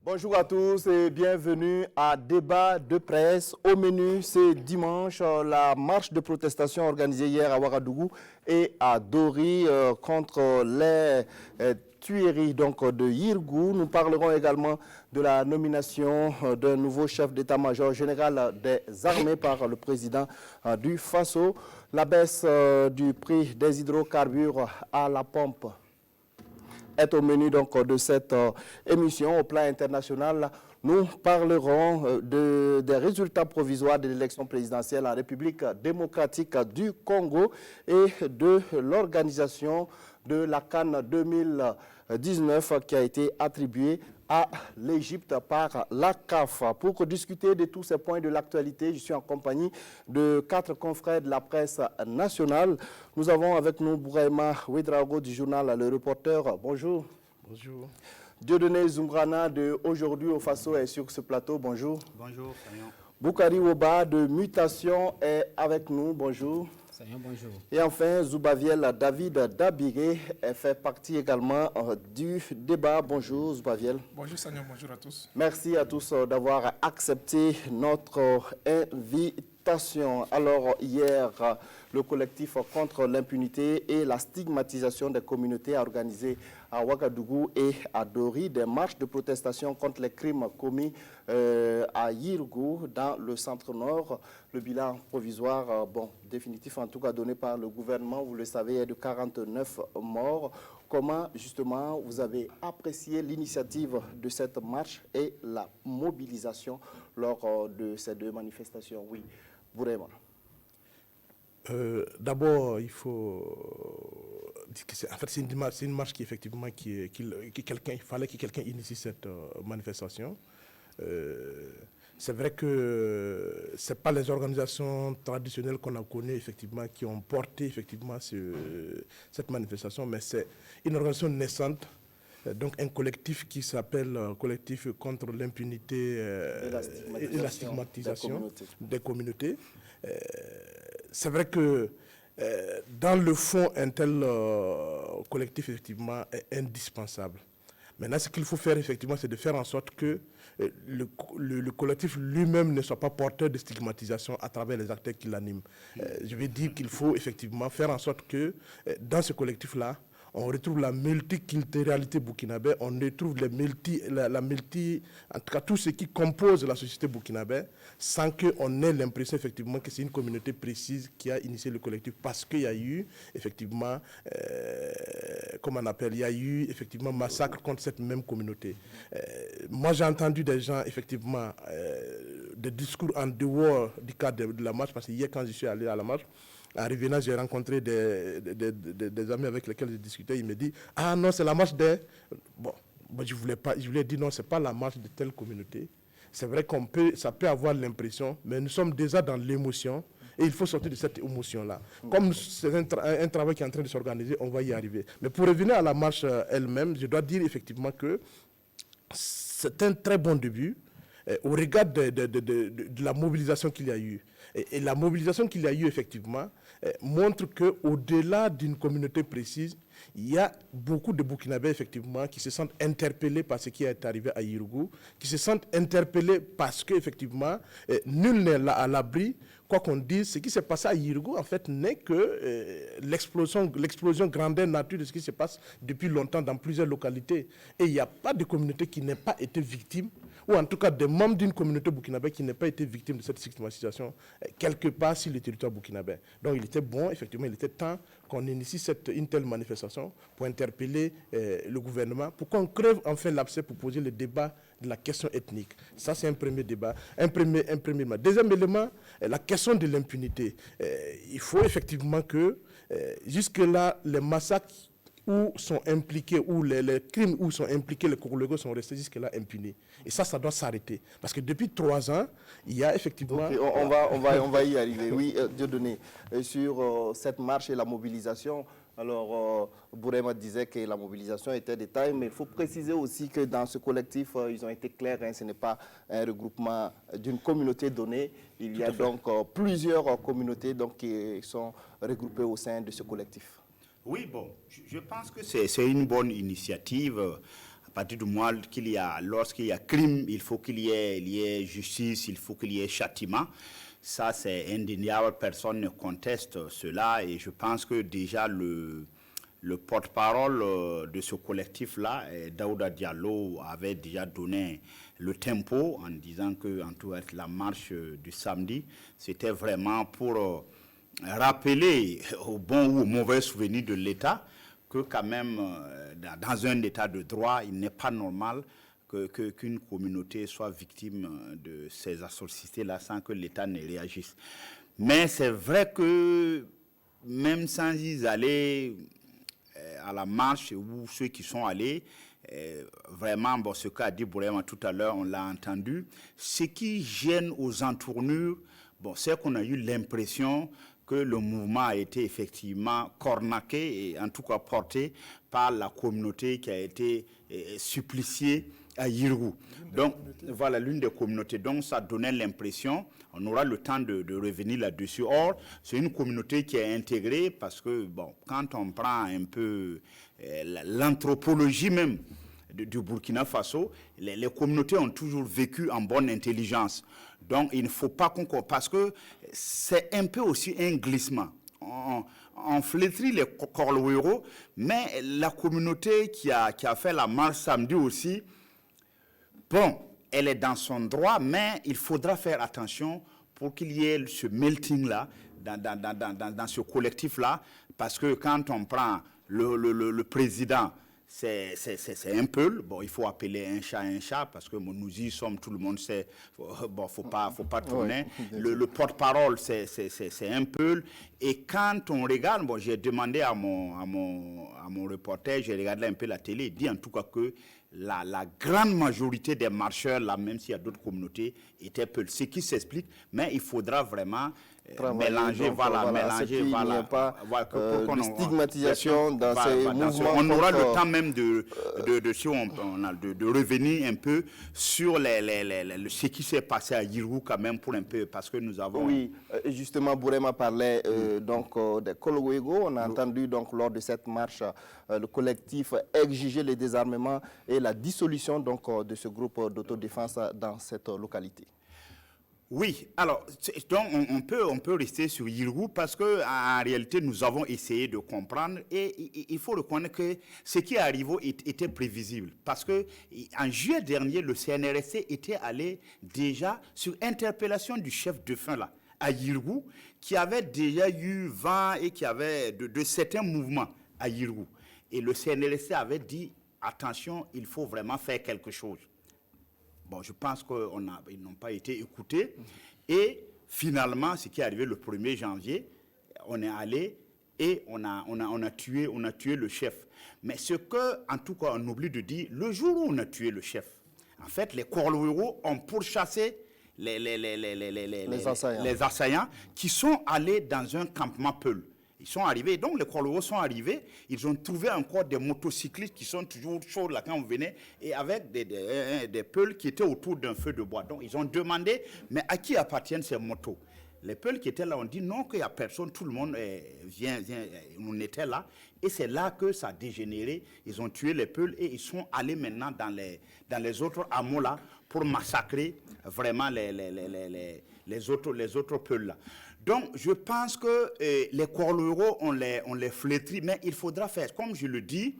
Bonjour à tous et bienvenue à Débat de presse. Au menu, c'est dimanche, la marche de protestation organisée hier à Ouagadougou et à Dori contre les tueries de Yirgou. Nous parlerons également de la nomination d'un nouveau chef d'état-major général des armées par le président du Faso, la baisse du prix des hydrocarbures à la pompe est au menu de cette émission. Au plan international, nous parlerons des résultats provisoires de l'élection présidentielle en République démocratique du Congo et de l'organisation de la CAN 2019 qui a été attribuée à l'Égypte par la CAF. Pour discuter de tous ces points de l'actualité, je suis en compagnie de 4 confrères de la presse nationale. Nous avons avec nous Bouraima Ouedraogo du journal Le Reporter. Bonjour. Bonjour. Dieudonné Zumbrana de Aujourd'hui au Faso est sur ce plateau. Bonjour. Bonjour, Sayon. Boukari Woba de Mutation est avec nous. Bonjour. Sayon, bonjour. Et enfin, Zoubaviel David Dabiré fait partie également du débat. Bonjour Zoubaviel. Bonjour Sayon, bonjour à tous. Merci à tous d'avoir accepté notre invitation. Alors hier, le collectif contre l'impunité et la stigmatisation des communautés a organisé à Ouagadougou et à Dori des marches de protestation contre les crimes commis à Yirgou dans le centre-nord. Le bilan provisoire, définitif en tout cas donné par le gouvernement, vous le savez, est de 49 morts. Comment justement vous avez apprécié l'initiative de cette marche et la mobilisation lors de ces deux manifestations? Oui, vraiment. D'abord, il faut dire que c'est une marche qui effectivement il fallait que quelqu'un initie cette manifestation. C'est vrai que ce n'est pas les organisations traditionnelles qu'on a connues effectivement qui ont porté effectivement cette manifestation, mais c'est une organisation naissante. Donc un collectif qui s'appelle Collectif contre l'impunité et la stigmatisation des communautés. C'est vrai que dans le fond, un tel collectif effectivement est indispensable. Maintenant, ce qu'il faut faire effectivement, c'est de faire en sorte que le collectif lui-même ne soit pas porteur de stigmatisation à travers les acteurs qui l'animent. Je vais dire qu'il faut effectivement faire en sorte que dans ce collectif-là, on retrouve la multiculturalité burkinabé, on retrouve en tout cas tout ce qui compose la société burkinabé, sans qu'on ait l'impression effectivement que c'est une communauté précise qui a initié le collectif, parce qu'il y a eu effectivement, il y a eu effectivement massacre contre cette même communauté. Moi j'ai entendu des gens effectivement, des discours en dehors du cadre de la marche, parce que hier quand je suis allé à la marche, en revenant, j'ai rencontré des amis avec lesquels j'ai discuté. Ils me disent « Ah non, c'est la marche des... » Bon, moi, je voulais dire non, ce n'est pas la marche de telle communauté. C'est vrai ça peut avoir l'impression, mais nous sommes déjà dans l'émotion et il faut sortir de cette émotion-là. Comme c'est un travail qui est en train de s'organiser, on va y arriver. Mais pour revenir à la marche elle-même, je dois dire effectivement que c'est un très bon début. Au regard de la mobilisation qu'il y a eu. Et la mobilisation qu'il y a eu, effectivement, montre qu'au-delà d'une communauté précise, il y a beaucoup de Burkinabés, effectivement, qui se sentent interpellés par ce qui est arrivé à Yirgou, qui se sentent interpellés parce qu'effectivement, nul n'est là à l'abri. Quoi qu'on dise, ce qui s'est passé à Yirgou, en fait, n'est que l'explosion grandeur nature de ce qui se passe depuis longtemps dans plusieurs localités. Et il n'y a pas de communauté qui n'ait pas été victime, ou en tout cas des membres d'une communauté burkinabé qui n'ait pas été victime de cette stigmatisation, quelque part sur le territoire burkinabé. Donc il était bon, effectivement, il était temps qu'on initie une telle manifestation pour interpeller le gouvernement, pour qu'on crève enfin l'abcès pour poser le débat de la question ethnique. Ça, c'est un premier débat, un premier élément. Deuxième élément, la question de l'impunité. Il faut effectivement que, jusque-là, les massacres où sont impliqués, où les crimes où sont impliqués les Congolais sont restés jusque-là impunis. Et ça doit s'arrêter. Parce que depuis 3 ans, il y a effectivement... Okay, on va y arriver. Oui, Dieudonné, sur cette marche et la mobilisation, alors Bourema disait que la mobilisation était de taille, mais il faut préciser aussi que dans ce collectif, ils ont été clairs, hein, ce n'est pas un regroupement d'une communauté donnée. Il y a donc plusieurs communautés donc, qui sont regroupées au sein de ce collectif. Oui, bon, je pense que c'est une bonne initiative. À partir du moment lorsqu'il y a crime, il faut qu'il y ait justice, il faut qu'il y ait châtiment. Ça, c'est indéniable, personne ne conteste cela. Et je pense que déjà le porte-parole de ce collectif-là, Daouda Diallo, avait déjà donné le tempo en disant que en tout cas, la marche du samedi, c'était vraiment pour... rappeler au bon ou au mauvais souvenir de l'État que quand même, dans un État de droit, il n'est pas normal qu'une communauté soit victime de ces atrocités-là sans que l'État ne réagisse. Mais c'est vrai que même sans y aller à la marche, ou ceux qui sont allés, vraiment, bon, ce qu'a dit Bourema tout à l'heure, on l'a entendu, ce qui gêne aux entournures, bon, c'est qu'on a eu l'impression que le mouvement a été effectivement cornaqué et en tout cas porté par la communauté qui a été suppliciée à Yirgou. Donc voilà, l'une des communautés. Donc ça donnait l'impression, on aura le temps de revenir là-dessus. Or, c'est une communauté qui est intégrée parce que, bon, quand on prend un peu l'anthropologie même du Burkina Faso, les communautés ont toujours vécu en bonne intelligence. Donc, il ne faut pas qu'on... Parce que c'est un peu aussi un glissement. On flétrit les Korlouéro, mais la communauté qui a fait la marche samedi aussi, bon, elle est dans son droit, mais il faudra faire attention pour qu'il y ait ce melting-là, dans ce collectif-là, parce que quand on prend le président, c'est un peu, bon, il faut appeler un chat, parce que nous y sommes, tout le monde sait, bon, faut pas tourner. Ouais, le porte-parole, c'est un peu. Et quand on regarde, bon, j'ai demandé à mon reporter, j'ai regardé un peu la télé, il dit en tout cas que la grande majorité des marcheurs, là, même s'il y a d'autres communautés, étaient peu. Ce qui s'explique, mais il faudra vraiment mélanger, donc, mélanger, voilà. Pas de stigmatisation dans ces mouvements. On aura le temps même de revenir un peu sur ce qui s'est passé à Yirgou quand même pour un peu, parce que nous avons... Oui, justement, Bourema parlait donc des Kolwego. On a entendu donc lors de cette marche le collectif exiger le désarmement et la dissolution donc de ce groupe d'autodéfense dans cette localité. Oui, alors, donc on peut rester sur Yirgou parce qu'en réalité, nous avons essayé de comprendre et il faut reconnaître que ce qui est arrivé était prévisible. Parce qu'en juillet dernier, le CNRSC était allé déjà sur interpellation du chef de fin là, à Yirgou, qui avait déjà eu vent et qui avait de certains mouvements à Yirgou. Et le CNRSC avait dit, attention, il faut vraiment faire quelque chose. Bon, je pense qu'ils n'ont pas été écoutés. Et finalement, ce qui est arrivé le 1er janvier, on est allé et on a tué le chef. Mais ce que, en tout cas, on oublie de dire, le jour où on a tué le chef, en fait, les Korlouéro ont pourchassé les assaillants qui sont allés dans un campement Peul. Ils sont arrivés, donc les Korlouéro sont arrivés, ils ont trouvé encore des motocyclistes qui sont toujours chauds là quand on venait, et avec des Peuls qui étaient autour d'un feu de bois. Donc ils ont demandé, mais à qui appartiennent ces motos? Les Peuls qui étaient là ont dit non, qu'il n'y a personne, tout le monde vient, on était là. Et c'est là que ça a dégénéré. Ils ont tué les Peuls et ils sont allés maintenant dans les autres hameaux là pour massacrer vraiment les autres Peuls là. Donc, je pense que les Korlouéro, on les flétrit, mais il faudra faire, comme je le dis,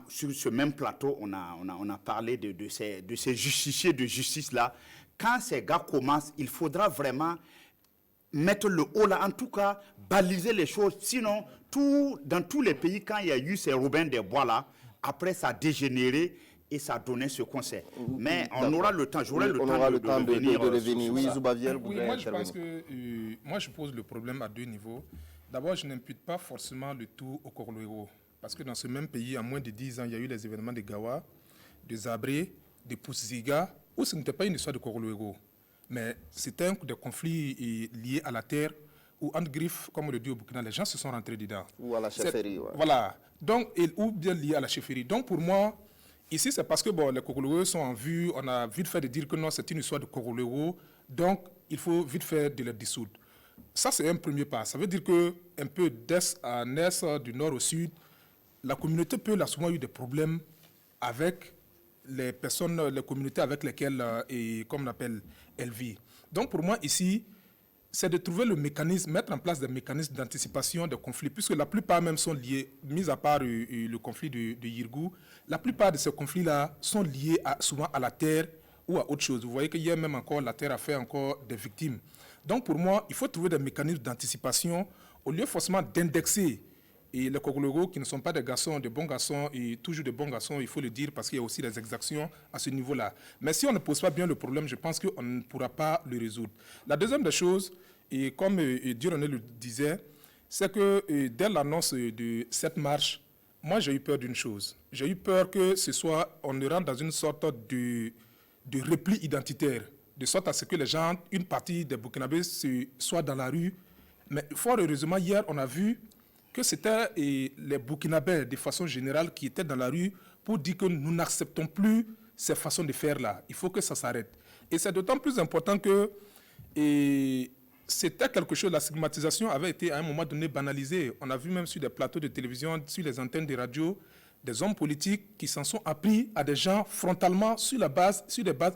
sur ce même plateau, on a parlé de ces justiciers de justice-là. Quand ces gars commencent, il faudra vraiment mettre le haut là, en tout cas, baliser les choses. Sinon, dans tous les pays, quand il y a eu ces Robin des Bois là, après ça a dégénéré. Et ça donnait ce conseil. Mais on aura le temps, j'aurai le temps de revenir. Oui, Zoubaviel, oui, moi je pense que moi je pose le problème à deux niveaux. D'abord, je n'impute pas forcément le tout au Korloéro. Parce que dans ce même pays, en moins de 10 ans, il y a eu les événements de Gawa, de Zabré, de Poussiga, où ce n'était pas une histoire de Korloéro. Mais c'était des conflits liés à la terre, où entre griffes, comme on le dit au Burkina, les gens se sont rentrés dedans. Ou à la chefferie. Ouais. Voilà. Donc, ou bien lié à la chefferie. Donc, pour moi, ici, c'est parce que bon, les Korloéro sont en vue. On a vite fait de dire que non, c'est une histoire de Korloéro. Donc, il faut vite faire de les dissoudre. Ça, c'est un premier pas. Ça veut dire qu'un peu d'est à l'est, du nord au sud, la communauté Peul a souvent eu des problèmes avec les personnes, les communautés avec lesquelles, comme on appelle, elle vit. Donc, pour moi, ici, c'est de trouver le mécanisme, mettre en place des mécanismes d'anticipation des conflits, puisque la plupart même sont liés, mis à part le conflit de Yirgou, la plupart de ces conflits-là sont liés souvent à la terre ou à autre chose. Vous voyez qu'hier même encore, la terre a fait encore des victimes. Donc, pour moi, il faut trouver des mécanismes d'anticipation au lieu forcément d'indexer. Et les Korloéro, qui ne sont pas des garçons, des bons garçons, et toujours des bons garçons, il faut le dire, parce qu'il y a aussi des exactions à ce niveau-là. Mais si on ne pose pas bien le problème, je pense qu'on ne pourra pas le résoudre. La deuxième des choses, et comme Dieudonné le disait, c'est que dès l'annonce de cette marche, moi j'ai eu peur d'une chose. J'ai eu peur que on rentre dans une sorte de repli identitaire, de sorte à ce que les gens, une partie des Burkinabés soient dans la rue. Mais fort heureusement, hier, on a vu que c'était les Burkinabés, de façon générale, qui étaient dans la rue pour dire que nous n'acceptons plus ces façons de faire-là. Il faut que ça s'arrête. Et c'est d'autant plus important que c'était quelque chose, la stigmatisation avait été à un moment donné banalisée. On a vu même sur des plateaux de télévision, sur les antennes de radio, des hommes politiques qui s'en sont appris à des gens frontalement sur des bases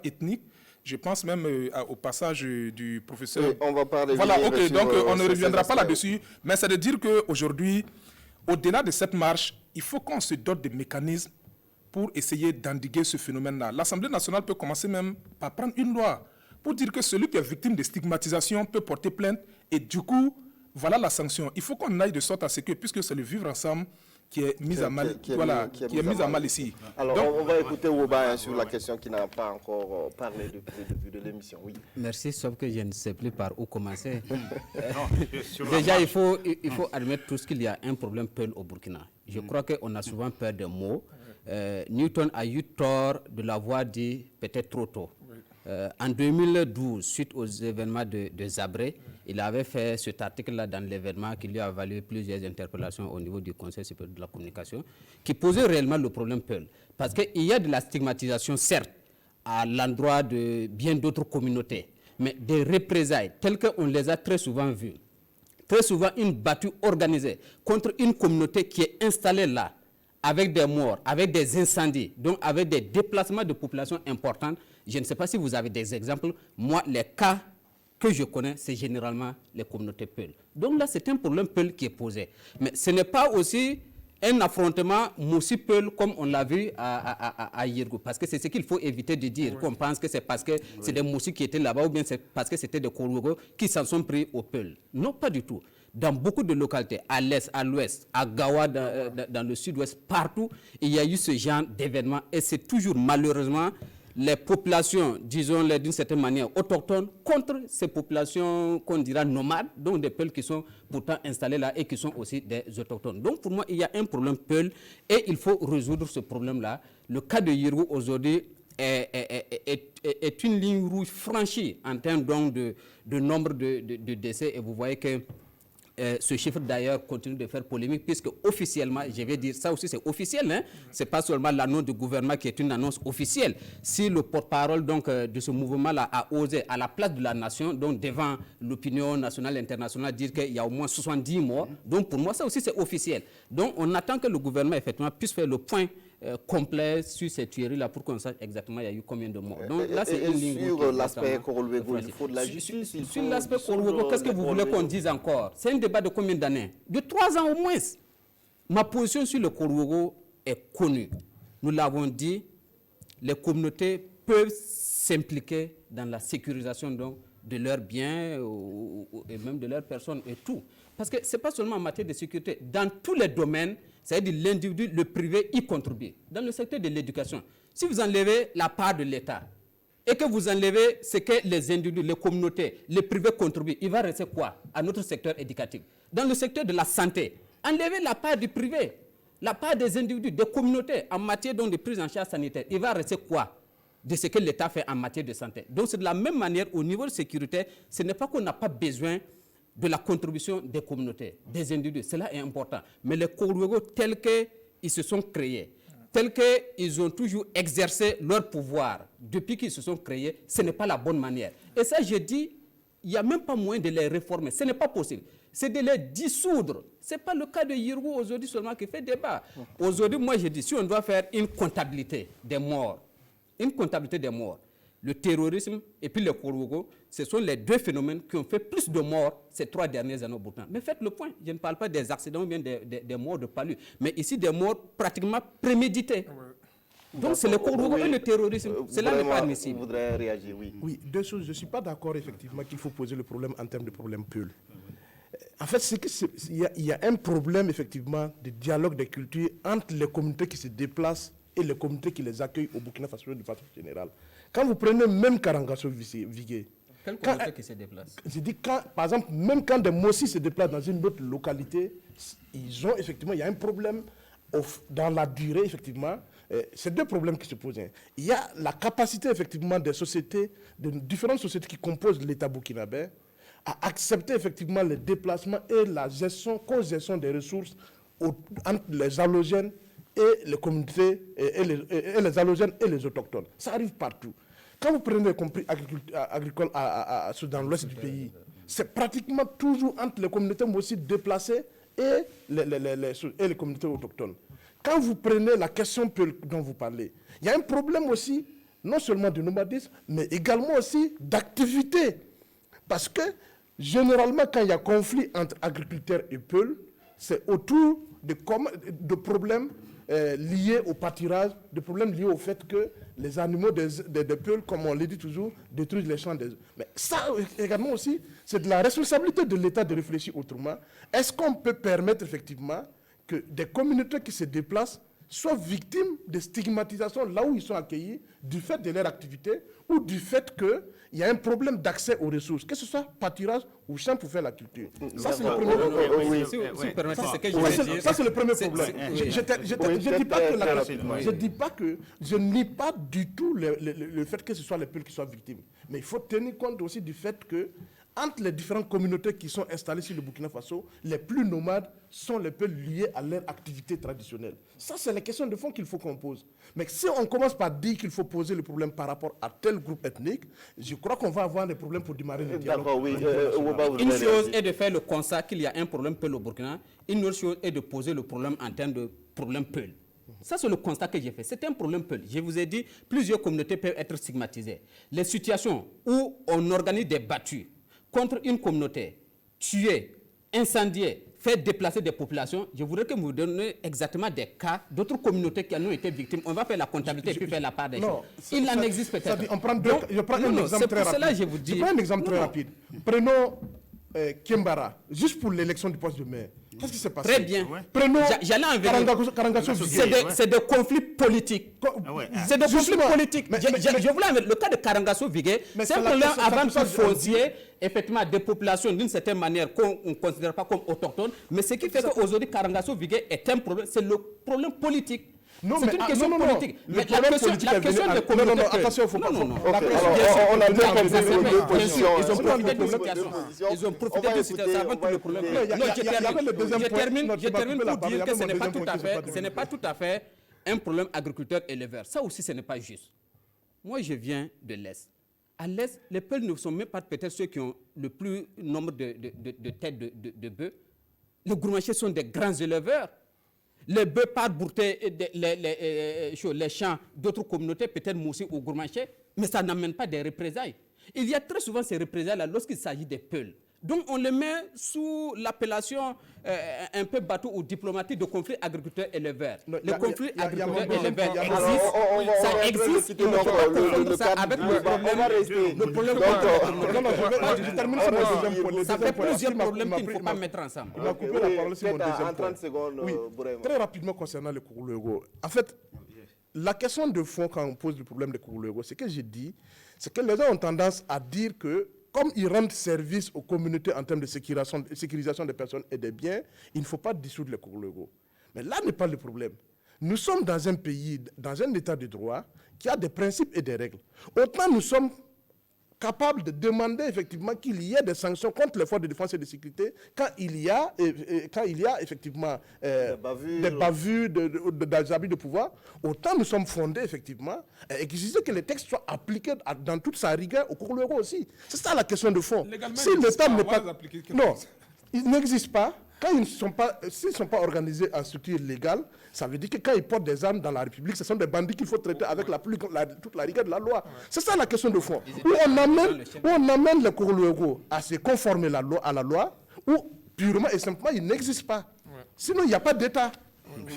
ethniques. Je pense même au passage du professeur. Oui, on va parler. Voilà, ok, donc on ne reviendra pas là-dessus. Mais c'est de dire qu'aujourd'hui, au-delà de cette marche, il faut qu'on se dote de mécanismes pour essayer d'endiguer ce phénomène-là. L'Assemblée nationale peut commencer même par prendre une loi pour dire que celui qui est victime de stigmatisation peut porter plainte et du coup, voilà la sanction. Il faut qu'on aille de sorte à ce que, puisque c'est le vivre ensemble qui est mis à mal, qui est mis à mal ici. Alors, donc, on va écouter Woba sur la question qui n'a pas encore parlé depuis le début de l'émission. Oui. Merci, sauf que je ne sais plus par où commencer. Déjà, il faut admettre tous qu'il y a un problème Peul au Burkina. Je crois qu'on a souvent peur des mots. Newton a eu tort de l'avoir dit peut-être trop tôt. En 2012, suite aux événements de Zabré, il avait fait cet article-là dans l'événement qui lui a valu plusieurs interpellations au niveau du Conseil supérieur de la communication, qui posait réellement le problème Peul. Parce qu'il y a de la stigmatisation, certes, à l'endroit de bien d'autres communautés, mais des représailles telles qu'on les a très souvent vues. Très souvent, une battue organisée contre une communauté qui est installée là, avec des morts, avec des incendies, donc avec des déplacements de population importants. Je ne sais pas si vous avez des exemples. Moi, les cas que je connais, c'est généralement les communautés Peul. Donc là, c'est un problème Peul qui est posé. Mais ce n'est pas aussi un affrontement Moussi-Peul comme on l'a vu à Yirgou. Parce que c'est ce qu'il faut éviter de dire, qu'on pense que c'est parce que c'est des Moussi qui étaient là-bas ou bien c'est parce que c'était des Korloéro qui s'en sont pris au Peul. Non, pas du tout. Dans beaucoup de localités, à l'est, à l'ouest, à Gawa, dans le sud-ouest, partout, il y a eu ce genre d'événements. Et c'est toujours malheureusement les populations, disons-le d'une certaine manière, autochtones, contre ces populations qu'on dira nomades, donc des Peuls qui sont pourtant installés là et qui sont aussi des autochtones. Donc pour moi, il y a un problème Peul et il faut résoudre ce problème-là. Le cas de Yirgou aujourd'hui est une ligne rouge franchie en termes donc de nombre de décès et vous voyez que ce chiffre d'ailleurs continue de faire polémique puisque officiellement, je vais dire ça aussi c'est officiel, hein? Ce n'est pas seulement l'annonce du gouvernement qui est une annonce officielle. Si le porte-parole donc de ce mouvement-là a osé à la place de la nation, donc devant l'opinion nationale et internationale, dire qu'il y a au moins 70 morts, donc pour moi ça aussi c'est officiel. Donc on attend que le gouvernement effectivement puisse faire le point complet sur ces tueries-là pour qu'on sache exactement il y a eu combien de morts. Donc là, c'est une ligne sur l'aspect Korloéro, il faut de la justice. Sur l'aspect Korloéro, qu'est-ce que vous voulez qu'on dise encore? C'est un débat de combien d'années? De 3 ans au moins. Ma position sur le Korloéro est connue. Nous l'avons dit, les communautés peuvent s'impliquer dans la sécurisation donc, de leurs biens et même de leurs personnes et tout. Parce que ce n'est pas seulement en matière de sécurité. Dans tous les domaines, c'est-à-dire l'individu, le privé y contribue. Dans le secteur de l'éducation, si vous enlevez la part de l'État, et que vous enlevez ce que les individus, les communautés, les privés contribuent, il va rester quoi à notre secteur éducatif? Dans le secteur de la santé, enlevez la part du privé, la part des individus, des communautés en matière de prise en charge sanitaire. Il va rester quoi de ce que l'État fait en matière de santé? Donc c'est de la même manière au niveau de sécurité, ce n'est pas qu'on n'a pas besoin de la contribution des communautés, des individus, cela est important. Mais les Kourouego tels qu'ils se sont créés, tels qu'ils ont toujours exercé leur pouvoir depuis qu'ils se sont créés, ce n'est pas la bonne manière. Et ça, je dis, il n'y a même pas moyen de les réformer. Ce n'est pas possible. C'est de les dissoudre. Ce n'est pas le cas de Yirgou aujourd'hui seulement qui fait débat. Aujourd'hui, moi, je dis, si on doit faire une comptabilité des morts, le terrorisme et puis le Kourougo, ce sont les deux phénomènes qui ont fait plus de morts ces 3 dernières années au Burkina. Mais faites le point. Je ne parle pas des accidents ou bien des morts de palu, mais ici des morts pratiquement prémédités. Donc c'est le Kourougo et le terrorisme. Cela n'est pas admissible. Vous voudrez réagir, oui. Oui, 2 choses. Je ne suis pas d'accord effectivement qu'il faut poser le problème en termes de problème Peul. En fait, il y a un problème effectivement de dialogue des cultures entre les communautés qui se déplacent et les communautés qui les accueillent au Burkina Faso de façon générale. Quand vous prenez même Karangasso Vigué, quelle communauté qui se déplace? Je dis, par exemple, même quand des Mossis se déplacent dans une autre localité, ils ont effectivement, il y a un problème dans la durée, effectivement. C'est 2 problèmes qui se posent. Il y a la capacité, effectivement, des sociétés, de différentes sociétés qui composent l'État burkinabé, à accepter, effectivement, les déplacements et la gestion, co-gestion des ressources entre les allogènes et les communautés, et les allogènes et les autochtones. Ça arrive partout. Quand vous prenez les compris agricoles dans l'ouest du pays, c'est pratiquement toujours entre les communautés aussi déplacées et les communautés autochtones. Quand vous prenez la question dont vous parlez, il y a un problème aussi, non seulement de nomadisme, mais également aussi d'activité. Parce que, généralement, quand il y a conflit entre agriculteurs et Peul, c'est autour de problèmes liés au pâturage, des problèmes liés au fait que les animaux des Peuls, comme on le dit toujours, détruisent les champs des... Mais ça également aussi, c'est de la responsabilité de l'État de réfléchir autrement. Est-ce qu'on peut permettre effectivement que des communautés qui se déplacent soient victimes de stigmatisation là où ils sont accueillis, du fait de leur activité ou du fait qu'il y a un problème d'accès aux ressources, que ce soit pâturage ou champ pour faire la culture. Ça, c'est le premier problème. Ça, c'est le premier problème. Je ne nie pas du tout le fait que ce soit les peuples qui soient victimes. Mais il faut tenir compte aussi du fait que entre les différentes communautés qui sont installées sur le Burkina Faso, les plus nomades sont les peuples liés à leur activité traditionnelle. Ça, c'est la question de fond qu'il faut qu'on pose. Mais si on commence par dire qu'il faut poser le problème par rapport à tel groupe ethnique, je crois qu'on va avoir des problèmes pour démarrer le dialogue. D'accord, oui. Une chose est de faire le constat qu'il y a un problème Peul au Burkina. Une autre chose est de poser le problème en termes de problème Peul. Ça, c'est le constat que j'ai fait. C'est un problème Peul. Je vous ai dit, plusieurs communautés peuvent être stigmatisées. Les situations où on organise des battues contre une communauté, tuer, incendier, faire déplacer des populations, je voudrais que vous me donniez exactement des cas d'autres communautés qui en ont été victimes. On va faire la comptabilité et puis faire la part des choses. Il en existe peut-être. Je prends un exemple très rapide. Je prends un exemple très rapide. Prenons Kimbara, juste pour l'élection du poste de maire. Qu'est-ce qui s'est passé? Très bien. Prenons Karangasso. C'est des conflits politiques. C'est des conflits politiques. Je voulais le cas de Karangasso Vigué. C'est un problème avant tout foncier, effectivement, des populations d'une certaine manière qu'on ne considère pas comme autochtones. Mais ce qui fait qu'aujourd'hui, Karangasso Vigué est un problème, c'est le problème politique. C'est une question politique. Mais la question de communauté... Non, attention, il ne faut pas... On a bien compris vos positions. Ils ont profité de situation. Ils ont profité de situation avant tout le problème. Je termine pour dire que ce n'est pas tout à fait un problème agriculteur-éleveur. Ça aussi, ce n'est pas juste. Moi, je viens de l'Est. À l'Est, les Peuls ne sont même pas peut-être ceux qui ont le plus nombre de têtes de bœufs. Les Gourmachais sont des grands éleveurs. Les bœufs partent bourter les champs d'autres communautés, peut-être Moussi ou Gourmachais, mais ça n'amène pas des représailles. Il y a très souvent ces représailles-là lorsqu'il s'agit des Peuls. Donc on les met sous l'appellation un peu bateau ou diplomatique de conflit agriculteur-éleveur. Le conflit agriculteur-éleveur existe, ça existe, il ne faut pas confondre ça avec le problème. Je termine sur mon deuxième point. Ça fait plusieurs problèmes qu'il ne faut pas mettre ensemble. Il m'a coupé la parole sur mon deuxième point. En 30 secondes, oui, très rapidement concernant le Kourouego. En fait, la question de fond quand on pose le problème des Kourouléro, c'est que j'ai dit, c'est que les gens ont tendance à dire que comme ils rendent service aux communautés en termes de sécurisation des personnes et des biens, il ne faut pas dissoudre les Kourouléro. Mais là n'est pas le problème. Nous sommes dans un pays, dans un état de droit qui a des principes et des règles. Autant nous sommes capables de demander effectivement qu'il y ait des sanctions contre les forces de défense et de sécurité quand il y a effectivement des bavures, des abus de pouvoir, autant nous sommes fondés effectivement et exiger que les textes soient appliqués dans toute sa rigueur au Kourouléro aussi. C'est ça la question de fond. Légalement, Si l'État n'est pas... Non, ils n'existent pas. Quand ils ne sont pas organisés en structure légale, ça veut dire que quand ils portent des armes dans la République, ce sont des bandits qu'il faut traiter avec toute la rigueur de la loi. Ouais. C'est ça la question de fond. Où on amène les Kourouléro à se conformer à la loi, ou purement et simplement, ils n'existent pas. Ouais. Sinon, il n'y a pas d'État.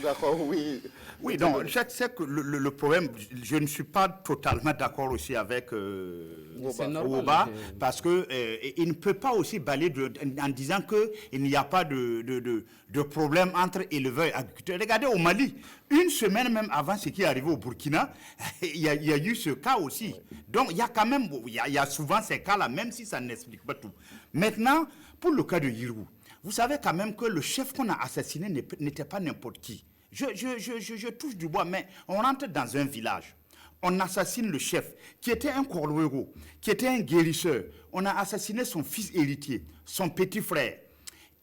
D'accord, oui. Oui, donc, je sais que le problème, je ne suis pas totalement d'accord aussi avec Ouba, parce qu'il ne peut pas aussi balayer en disant qu'il n'y a pas de problème entre éleveurs et agriculteurs. Regardez au Mali, une semaine même avant ce qui est arrivé au Burkina, il y a eu ce cas aussi. Donc il y a quand même, il y a souvent ces cas-là, même si ça n'explique pas tout. Maintenant, pour le cas de Yirou, vous savez quand même que le chef qu'on a assassiné n'était pas n'importe qui. Je touche du bois, mais on rentre dans un village. On assassine le chef, qui était un Kourouléro, qui était un guérisseur. On a assassiné son fils héritier, son petit frère.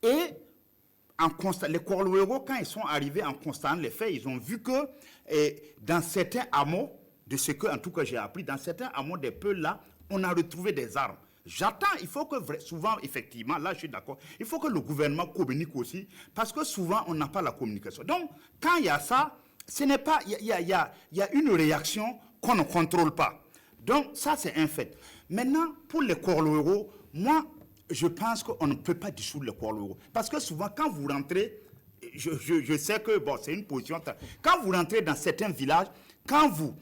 Et les Kourouléro, quand ils sont arrivés en constatant les faits, ils ont vu que dans certains hameaux, de ce que, en tout cas, j'ai appris, dans certains hameaux des Peuls-là, on a retrouvé des armes. J'attends, il faut que souvent, effectivement, là je suis d'accord, il faut que le gouvernement communique aussi, parce que souvent on n'a pas la communication. Donc, quand il y a ça, ce n'est pas, il y a une réaction qu'on ne contrôle pas. Donc, ça c'est un fait. Maintenant, pour les Kourouléro, moi, je pense qu'on ne peut pas dissoudre les Kourouléro. Parce que souvent, quand vous rentrez, je sais que, bon, c'est une position, quand vous rentrez dans certains villages, quand vous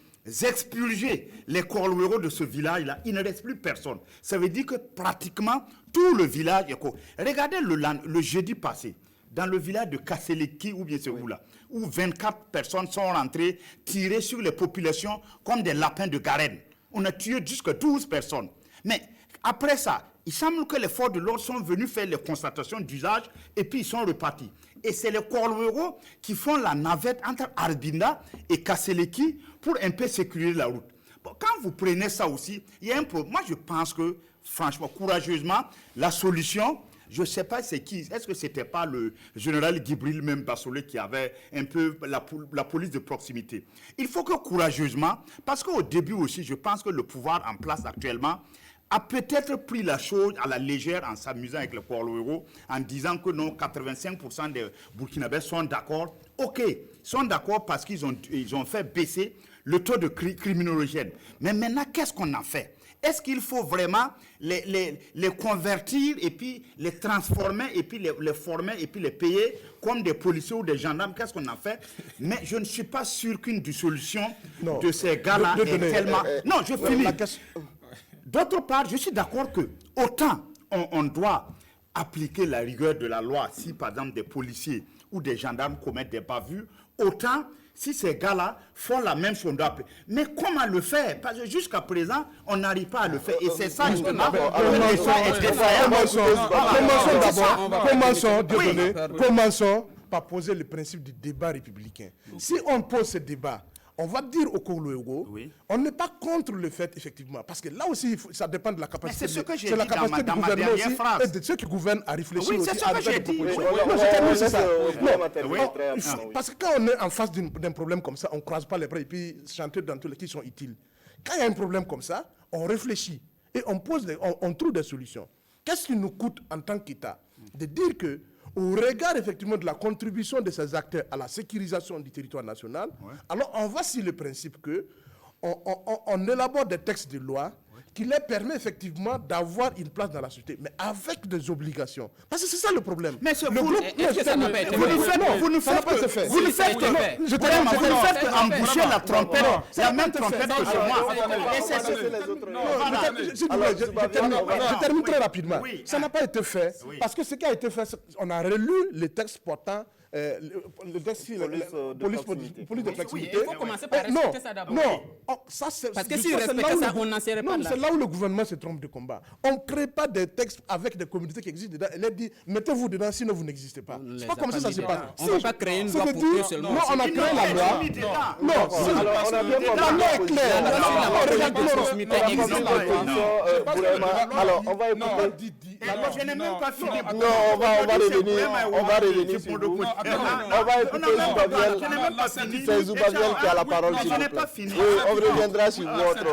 expulgez les Kourouléro de ce village-là, il ne reste plus personne. Ça veut dire que pratiquement tout le village est... Regardez le jeudi passé, dans le village de Kasseleki, ou bien c'est où là, où 24 personnes sont rentrées, tirées sur les populations comme des lapins de Garenne. On a tué jusqu'à 12 personnes. Mais après ça, il semble que les forces de l'ordre sont venus faire les constatations d'usage et puis ils sont repartis. Et c'est les Kourouléro qui font la navette entre Arbinda et Kasseleki pour un peu sécuriser la route. Bon, quand vous prenez ça aussi, il y a un problème. Moi, je pense que, franchement, courageusement, la solution, je ne sais pas c'est qui. Est-ce que ce n'était pas le général Gibril même Bassolé qui avait un peu la police de proximité? Il faut que courageusement, parce qu'au début aussi, je pense que le pouvoir en place actuellement a peut-être pris la chose à la légère en s'amusant avec le Kourouléro, en disant que non, 85% des Burkinabés sont d'accord. Ok, sont d'accord parce qu'ils ont fait baisser le taux de criminologène. Mais maintenant, qu'est-ce qu'on a fait? Est-ce qu'il faut vraiment les convertir et puis les transformer et puis les former et puis les payer comme des policiers ou des gendarmes? Qu'est-ce qu'on a fait? Mais je ne suis pas sûr qu'une dissolution de ces gars-là est tellement... Non, je finis. D'autre part, je suis d'accord que autant on doit appliquer la rigueur de la loi si, par exemple, des policiers ou des gendarmes commettent des bavures, autant si ces gars-là font la même chose, on doit appeler. Mais comment le faire? Parce que jusqu'à présent, on n'arrive pas à le faire. Et c'est ça, justement. Commençons par poser le principe du débat républicain. Si on pose ce débat, on va dire au Kourouléro, on n'est pas contre le fait, effectivement, parce que là aussi, ça dépend de la capacité, c'est ce que j'ai dit dans ma dernière phrase. Et de ceux qui gouvernent à réfléchir aussi. C'est ce que j'ai dit. Parce que quand on est en face d'un problème comme ça, on ne croise pas les bras et puis chanter dans tous les qui sont utiles. Quand il y a un problème comme ça, on réfléchit et on trouve des solutions. Qu'est-ce qui nous coûte en tant qu'État de dire que au regard effectivement de la contribution de ces acteurs à la sécurisation du territoire national, alors on va sur le principe que on élabore des textes de loi qui leur permet effectivement d'avoir une place dans la société, mais avec des obligations. Parce que c'est ça le problème. Mais ça n'a pas été fait. Vous ne faites que emboucher la trompette, la même trompette que chez moi. Je termine très rapidement. Ça n'a pas été fait, parce que ce qui a été fait, on a relu les textes portant police de proximité. Il faut commencer par respecter ça d'abord. Non, parce que si respectait ça, on n'en serait pas là. C'est là où le gouvernement se trompe de combat. On ne crée pas des textes avec des communautés qui existent dedans. Elle a dit, mettez-vous dedans, sinon vous n'existez pas. C'est pas comme ça se passe. On ne va pas créer une loi pour eux seulement. Non, on a créé la loi. Non, Alors, on a bien compris. la loi est claire. Alors, on va écouter. Je n'ai même pas fini. Non, on va revenir sur vous. On va écouter Zoubaviel. C'est Zoubaviel qui a la parole, s'il vous plaît. Oui, on reviendra sur votre...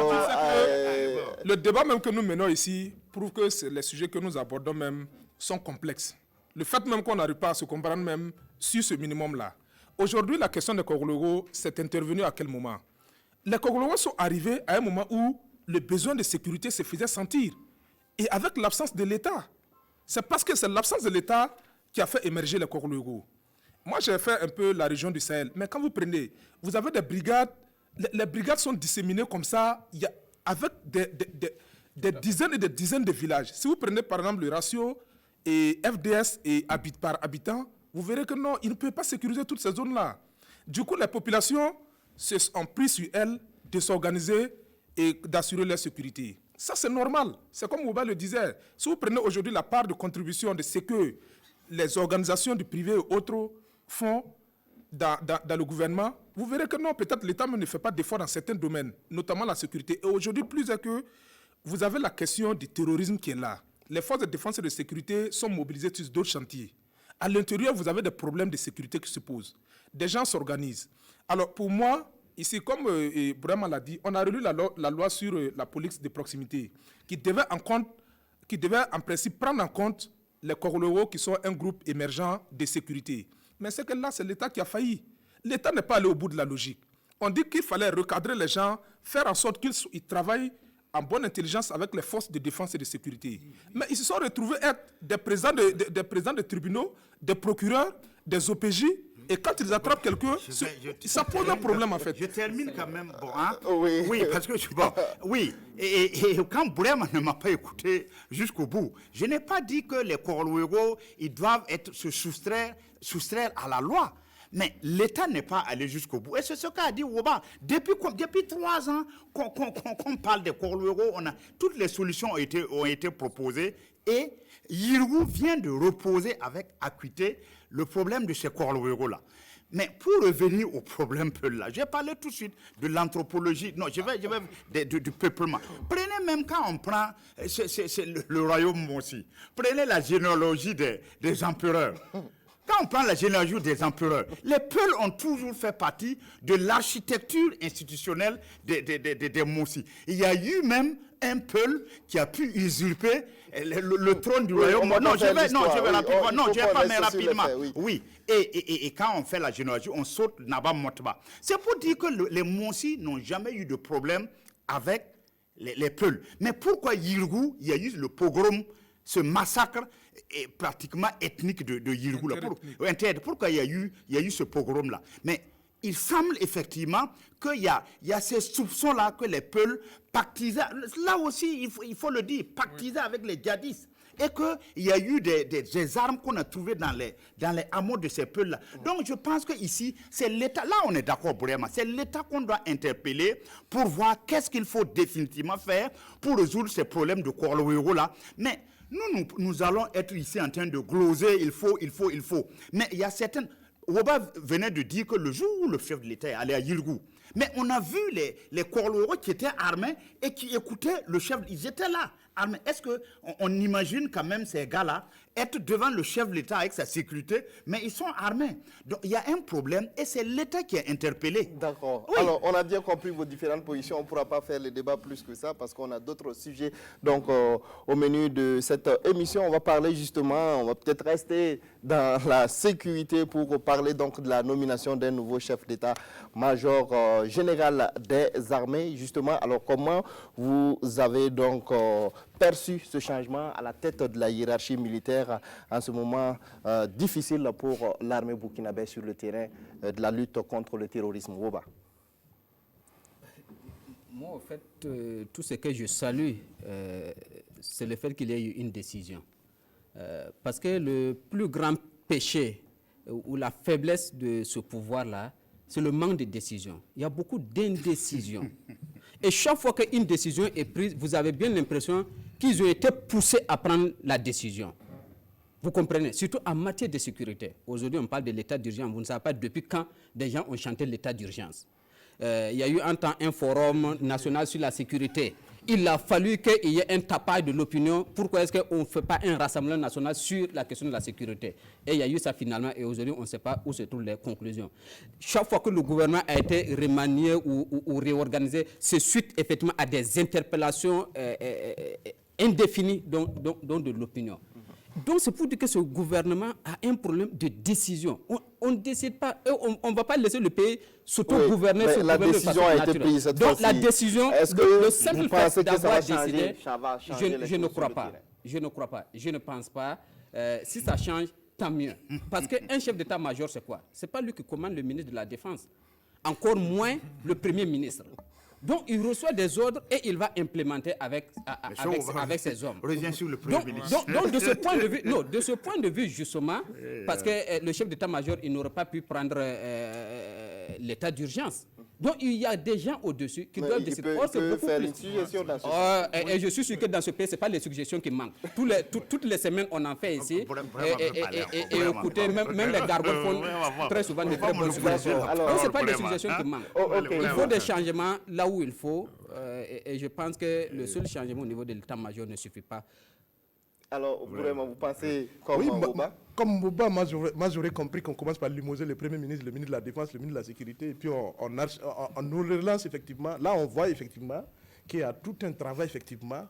Le débat même que nous menons ici prouve que les sujets que nous abordons même sont complexes. Le fait même qu'on n'arrive pas à se comprendre même sur ce minimum-là. Aujourd'hui, la question des Kogoloro, c'est intervenu à quel moment? Les Kogoloro sont arrivés à un moment où le besoin de sécurité se faisait sentir. Et avec l'absence de l'État. C'est parce que c'est l'absence de l'État qui a fait émerger les Kogoloro. Moi, j'ai fait un peu la région du Sahel. Mais quand vous prenez, vous avez des brigades, les brigades sont disséminées comme ça, avec des dizaines et des dizaines de villages. Si vous prenez par exemple le ratio et FDS et par habitant, vous verrez que non, ils ne peuvent pas sécuriser toutes ces zones-là. Du coup, les populations ont pris sur elles de s'organiser et d'assurer leur sécurité. Ça, c'est normal. C'est comme Ouba le disait. Si vous prenez aujourd'hui la part de contribution de ce que les organisations du privé et autres font dans le gouvernement, vous verrez que non, peut-être l'État ne fait pas d'efforts dans certains domaines, notamment la sécurité. Et aujourd'hui, plus est que vous avez la question du terrorisme qui est là. Les forces de défense et de sécurité sont mobilisées sur d'autres chantiers. À l'intérieur, vous avez des problèmes de sécurité qui se posent. Des gens s'organisent. Alors, pour moi, ici, comme Brahma l'a dit, on a relu la loi sur la police de proximité qui devait en principe prendre en compte les Kogoloro qui sont un groupe émergent de sécurité. Mais c'est que là, c'est l'État qui a failli. L'État n'est pas allé au bout de la logique. On dit qu'il fallait recadrer les gens, faire en sorte qu'ils travaillent en bonne intelligence avec les forces de défense et de sécurité. Mais ils se sont retrouvés être des présidents de tribunaux, des procureurs, des OPJ, et quand ils attrapent quelqu'un, ça pose un problème en fait. Je termine quand même. Bon, hein? Oui, parce que oui. Et quand Brema ne m'a pas écouté jusqu'au bout, je n'ai pas dit que les Kogoloro, ils doivent se soustraire à la loi. Mais l'État n'est pas allé jusqu'au bout. Et c'est ce qu'a dit Ouba. Depuis 3 ans qu'on parle des Kogoloro, toutes les solutions ont été proposées. Et Yirgou vient de reposer avec acuité le problème de ces Kogoloro-là. Mais pour revenir au problème Peul-là, j'ai parlé tout de suite de l'anthropologie, non, je vais du peuplement. Prenez même quand on prend le royaume aussi, prenez la généalogie des empereurs. Quand on prend la généalogie des empereurs, les Peuls ont toujours fait partie de l'architecture institutionnelle des Mossi. Il y a eu même un Peul qui a pu usurper le trône du royaume. Je vais pas, mais rapidement. Oui. Et quand on fait la généalogie, on saute Naba Motba. C'est pour dire que les Mossi n'ont jamais eu de problème avec les Peuls. Mais pourquoi Yirgou, il y a eu le pogrom, ce massacre pratiquement ethnique de Yirgou? Pourquoi il y a eu ce pogrom-là? Mais il semble effectivement qu'il y a ces soupçons-là que les Peuls pactisaient. Là aussi, il faut le dire, pactisaient avec les djihadistes. Et qu'il y a eu des armes qu'on a trouvées dans les hameaux de ces Peuls-là. Donc je pense qu'ici, c'est l'État. Là, on est d'accord, vraiment. C'est l'État qu'on doit interpeller pour voir qu'est-ce qu'il faut définitivement faire pour résoudre ces problèmes de Kogoloro-là. Mais nous allons être ici en train de gloser, il faut. Mais il y a certaines... Ouba venait de dire que le jour où le chef de l'État est allé à Yirgou, mais on a vu les Kogoloro qui étaient armés et qui écoutaient le chef, ils étaient là, armés. Est-ce qu'on imagine quand même ces gars-là être devant le chef de l'État avec sa sécurité, mais ils sont armés. Donc il y a un problème et c'est l'État qui est interpellé. D'accord. Oui. Alors on a bien compris vos différentes positions. On ne pourra pas faire le débat plus que ça parce qu'on a d'autres sujets. Donc au menu de cette émission, on va parler justement, on va peut-être rester dans la sécurité pour parler donc de la nomination d'un nouveau chef d'État-major général des armées. Justement, alors comment vous avez donc perçu ce changement à la tête de la hiérarchie militaire en ce moment difficile pour l'armée burkinabé sur le terrain de la lutte contre le terrorisme? Woba. Moi, en fait, tout ce que je salue, c'est le fait qu'il y ait eu une décision. Parce que le plus grand péché ou la faiblesse de ce pouvoir-là, c'est le manque de décision. Il y a beaucoup d'indécision. Et chaque fois qu'une décision est prise, vous avez bien l'impression qu'ils ont été poussés à prendre la décision. Vous comprenez? Surtout en matière de sécurité. Aujourd'hui, on parle de l'état d'urgence. Vous ne savez pas depuis quand des gens ont chanté l'état d'urgence. Il y a eu un temps un forum national sur la sécurité. Il a fallu qu'il y ait un tapage de l'opinion. Pourquoi est-ce qu'on ne fait pas un rassemblement national sur la question de la sécurité? Et il y a eu ça finalement, et aujourd'hui, on ne sait pas où se trouvent les conclusions. Chaque fois que le gouvernement a été remanié ou réorganisé, c'est suite effectivement à des interpellations indéfinies dont de l'opinion. Donc c'est pour dire que ce gouvernement a un problème de décision. On ne décide pas, on ne va pas laisser le pays s'auto-gouverner. Oui, la décision a été prise cette fois-ci. Donc la décision, le simple fait d'avoir décidé, je ne crois pas. Je ne crois pas. Je ne pense pas. Si ça change, tant mieux. Parce qu'un chef d'état-major, c'est quoi? Ce n'est pas lui qui commande le ministre de la Défense. Encore moins le Premier ministre. Donc, il reçoit des ordres et il va implémenter avec ses hommes. On revient sur le Premier ministre. Donc, de ce point de vue, justement, parce que le chef d'état-major, il n'aurait pas pu prendre l'état d'urgence. Donc, il y a des gens au-dessus qui doivent décider. Il peut faire une suggestion dans ce et je suis sûr que dans ce pays, ce n'est pas les suggestions qui manquent. Toutes les semaines, on en fait ici. Et écoutez, même les gargoles font très souvent des très bonnes suggestions. Donc, ce n'est pas des suggestions qui manquent. Il faut des changements là où il faut. Et je pense que le seul changement au niveau de l'état-major ne suffit pas. Alors, vraiment, vous pensez comme Mbouba? Comme Mbouba, moi j'aurais compris qu'on commence par limoger le Premier ministre, le ministre de la Défense, le ministre de la Sécurité, et puis on nous relance effectivement. Là, on voit effectivement qu'il y a tout un travail, effectivement,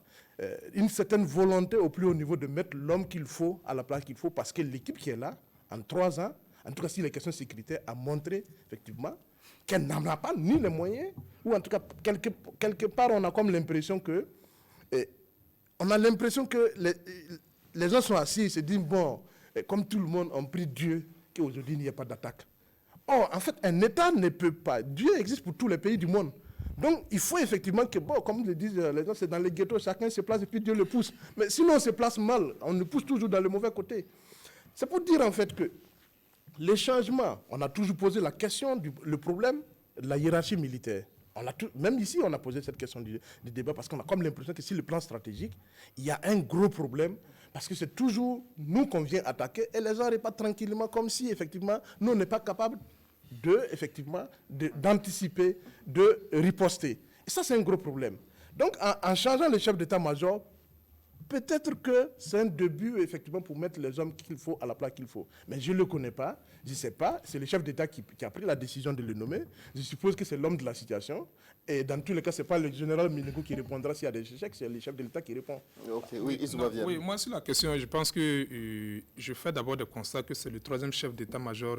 une certaine volonté au plus haut niveau de mettre l'homme qu'il faut à la place qu'il faut, parce que l'équipe qui est là, en 3 ans, en tout cas si les questions de sécurité, a montré effectivement qu'elle n'en a pas ni les moyens, ou en tout cas, quelque part, on a comme l'impression que... on a l'impression que les gens sont assis et se disent, bon, comme tout le monde, on prie Dieu qu'aujourd'hui il n'y ait pas d'attaque. Or, en fait, un État ne peut pas. Dieu existe pour tous les pays du monde. Donc, il faut effectivement que, bon, comme le disent les gens, c'est dans les ghettos, chacun se place et puis Dieu le pousse. Mais sinon, on se place mal, on nous pousse toujours dans le mauvais côté. C'est pour dire, en fait, que les changements, on a toujours posé la question, le problème de la hiérarchie militaire. Même ici, on a posé cette question du débat parce qu'on a comme l'impression que sur le plan stratégique, il y a un gros problème parce que c'est toujours nous qu'on vient attaquer et les gens repartent tranquillement comme si, effectivement, nous, on n'est pas capables d'anticiper, de riposter. Et ça, c'est un gros problème. Donc, en changeant le chef d'état-major, peut-être que c'est un début, effectivement, pour mettre les hommes qu'il faut à la place qu'il faut. Mais je ne le connais pas, je ne sais pas. C'est le chef d'État qui a pris la décision de le nommer. Je suppose que c'est l'homme de la situation. Et dans tous les cas, ce n'est pas le général Mineko qui répondra s'il y a des échecs, c'est le chef de l'État qui répond. Okay, oui, oui, moi, sur la question, je pense que je fais d'abord le constat que c'est le 3e chef d'état-major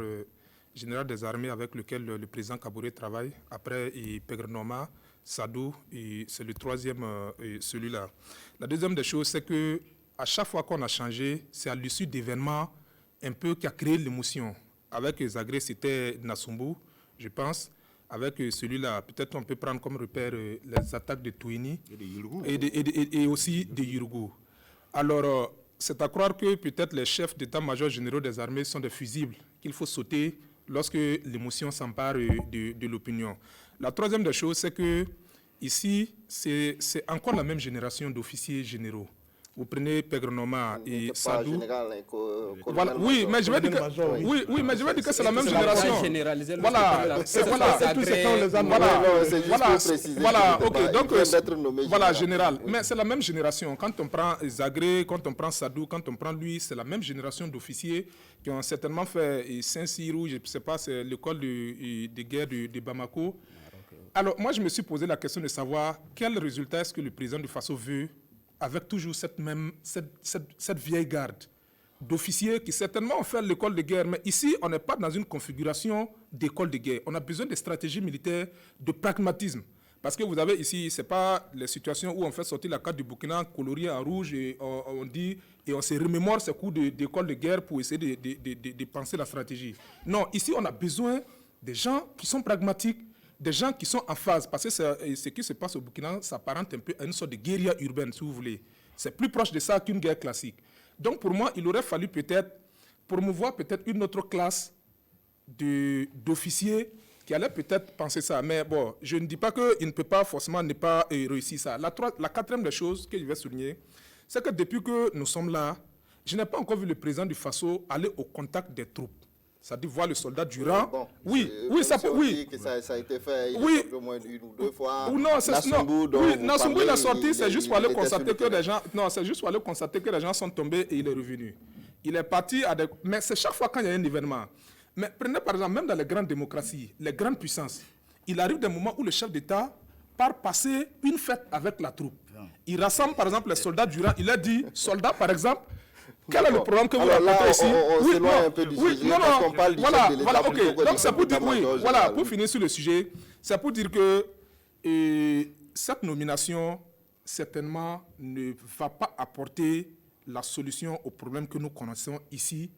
général des armées avec lequel le président Kaboré travaille. Après, Pegrenoma, Sadou, c'est le 3e, celui-là. La deuxième des choses, c'est qu'à chaque fois qu'on a changé, c'est à l'issue d'événements un peu qui a créé l'émotion. Avec Zagré, c'était Nassumbu, je pense. Avec celui-là, peut-être on peut prendre comme repère les attaques de Touini et aussi de Yurugu. Alors, c'est à croire que peut-être les chefs d'état-major généraux des armées sont des fusibles qu'il faut sauter lorsque l'émotion s'empare de l'opinion. La troisième des choses, c'est que ici, c'est encore la même génération d'officiers généraux. Vous prenez Pegrenoma et Sadou. Voilà, oui, mais je vais dire que, mais je vais dire que c'est la même génération. Voilà, ok, donc voilà, général. Mais c'est la même génération. Quand on prend Zagré, quand on prend Sadou, quand on prend lui, c'est la même génération d'officiers qui ont certainement fait Saint-Cyr, je ne sais pas, c'est l'école de guerre de Bamako. Alors, moi, je me suis posé la question de savoir quel résultat est-ce que le président de Faso veut avec toujours cette vieille garde d'officiers qui certainement ont fait l'école de guerre. Mais ici, on n'est pas dans une configuration d'école de guerre. On a besoin de stratégies militaires, de pragmatisme. Parce que vous avez ici, ce n'est pas les situations où on fait sortir la carte du Burkina coloriée en rouge et on dit, et on se remémore ces coups d'école de guerre pour essayer de penser la stratégie. Non, ici, on a besoin des gens qui sont pragmatiques, des gens qui sont en phase, parce que ce qui se passe au Burkina s'apparente un peu à une sorte de guérilla urbaine, si vous voulez. C'est plus proche de ça qu'une guerre classique. Donc pour moi, il aurait fallu peut-être promouvoir peut-être une autre classe d'officiers qui allaient peut-être penser ça. Mais bon, je ne dis pas qu'il ne peut pas forcément ne pas réussir ça. La quatrième des choses que je vais souligner, c'est que depuis que nous sommes là, je n'ai pas encore vu le président du Faso aller au contact des troupes. C'est-à-dire voir le soldat durant. Bon, oui, ça peut. Oui. Que ça a été fait oui. Au moins une ou deux fois. Ou non, c'est Nassoumbou, il a sorti, c'est juste pour aller constater que les gens. Non, c'est juste pour aller constater que les gens sont tombés et il est revenu. Il est parti à des. Mais c'est chaque fois quand il y a un événement. Mais prenez par exemple, même dans les grandes démocraties, les grandes puissances, il arrive des moments où le chef d'État part passer une fête avec la troupe. Il rassemble par exemple les soldats durant. Il a dit, soldats par exemple. Quel est le programme que vous racontez ici? On s'éloigne un peu du sujet, parce qu'on parle du chef de l'État. Ok. Donc c'est pour dire, voilà, pour finir sur le sujet, c'est pour dire que cette nomination, certainement, ne va pas apporter la solution aux problèmes que nous connaissons ici,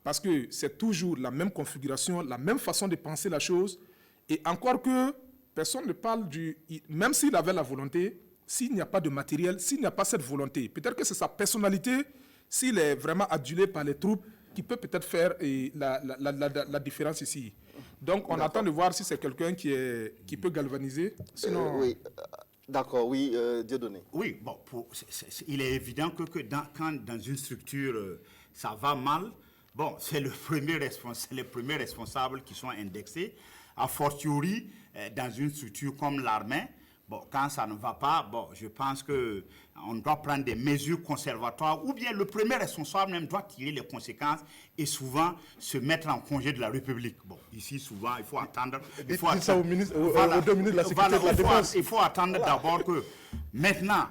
parce que c'est toujours la même configuration, la même façon de penser la chose, et encore que personne ne parle du... Même s'il avait la volonté, s'il n'y a pas de matériel, s'il n'y a pas cette volonté, peut-être que c'est sa personnalité, s'il est vraiment adulé par les troupes, qui peut peut-être faire la différence ici. Donc, on attend de voir si c'est quelqu'un qui peut galvaniser. Sinon... oui, d'accord, oui, Dieudonné. Oui, bon, il est évident que quand dans une structure, ça va mal, bon, c'est les premiers responsables qui sont indexés. A fortiori, dans une structure comme l'armée, bon, quand ça ne va pas, bon, je pense qu'on doit prendre des mesures conservatoires ou bien le premier responsable même doit tirer les conséquences et souvent se mettre en congé de la République. Bon, ici, souvent, il faut attendre. Il faut attendre, ça au ministre, aux deux ministres de la Sécurité de la Défense. Il faut attendre d'abord que maintenant,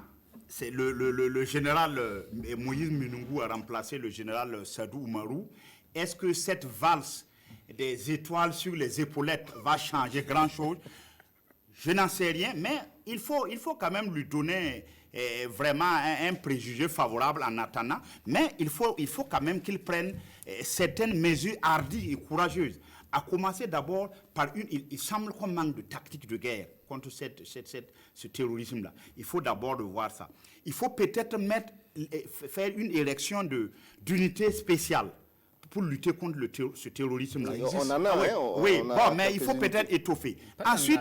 c'est le général Moïse Minungu a remplacé le général Sadou Oumarou. Est-ce que cette valse des étoiles sur les épaulettes va changer grand-chose? Je n'en sais rien, mais il faut quand même lui donner vraiment un préjugé favorable en attendant. Mais il faut quand même qu'il prenne certaines mesures hardies et courageuses. À commencer d'abord par il semble qu'on manque de tactique de guerre contre ce terrorisme-là. Il faut d'abord voir ça. Il faut peut-être faire une élection d'unité spéciale pour lutter contre ce terrorisme-là. On en a, mais il faut peut-être étoffer. Ensuite,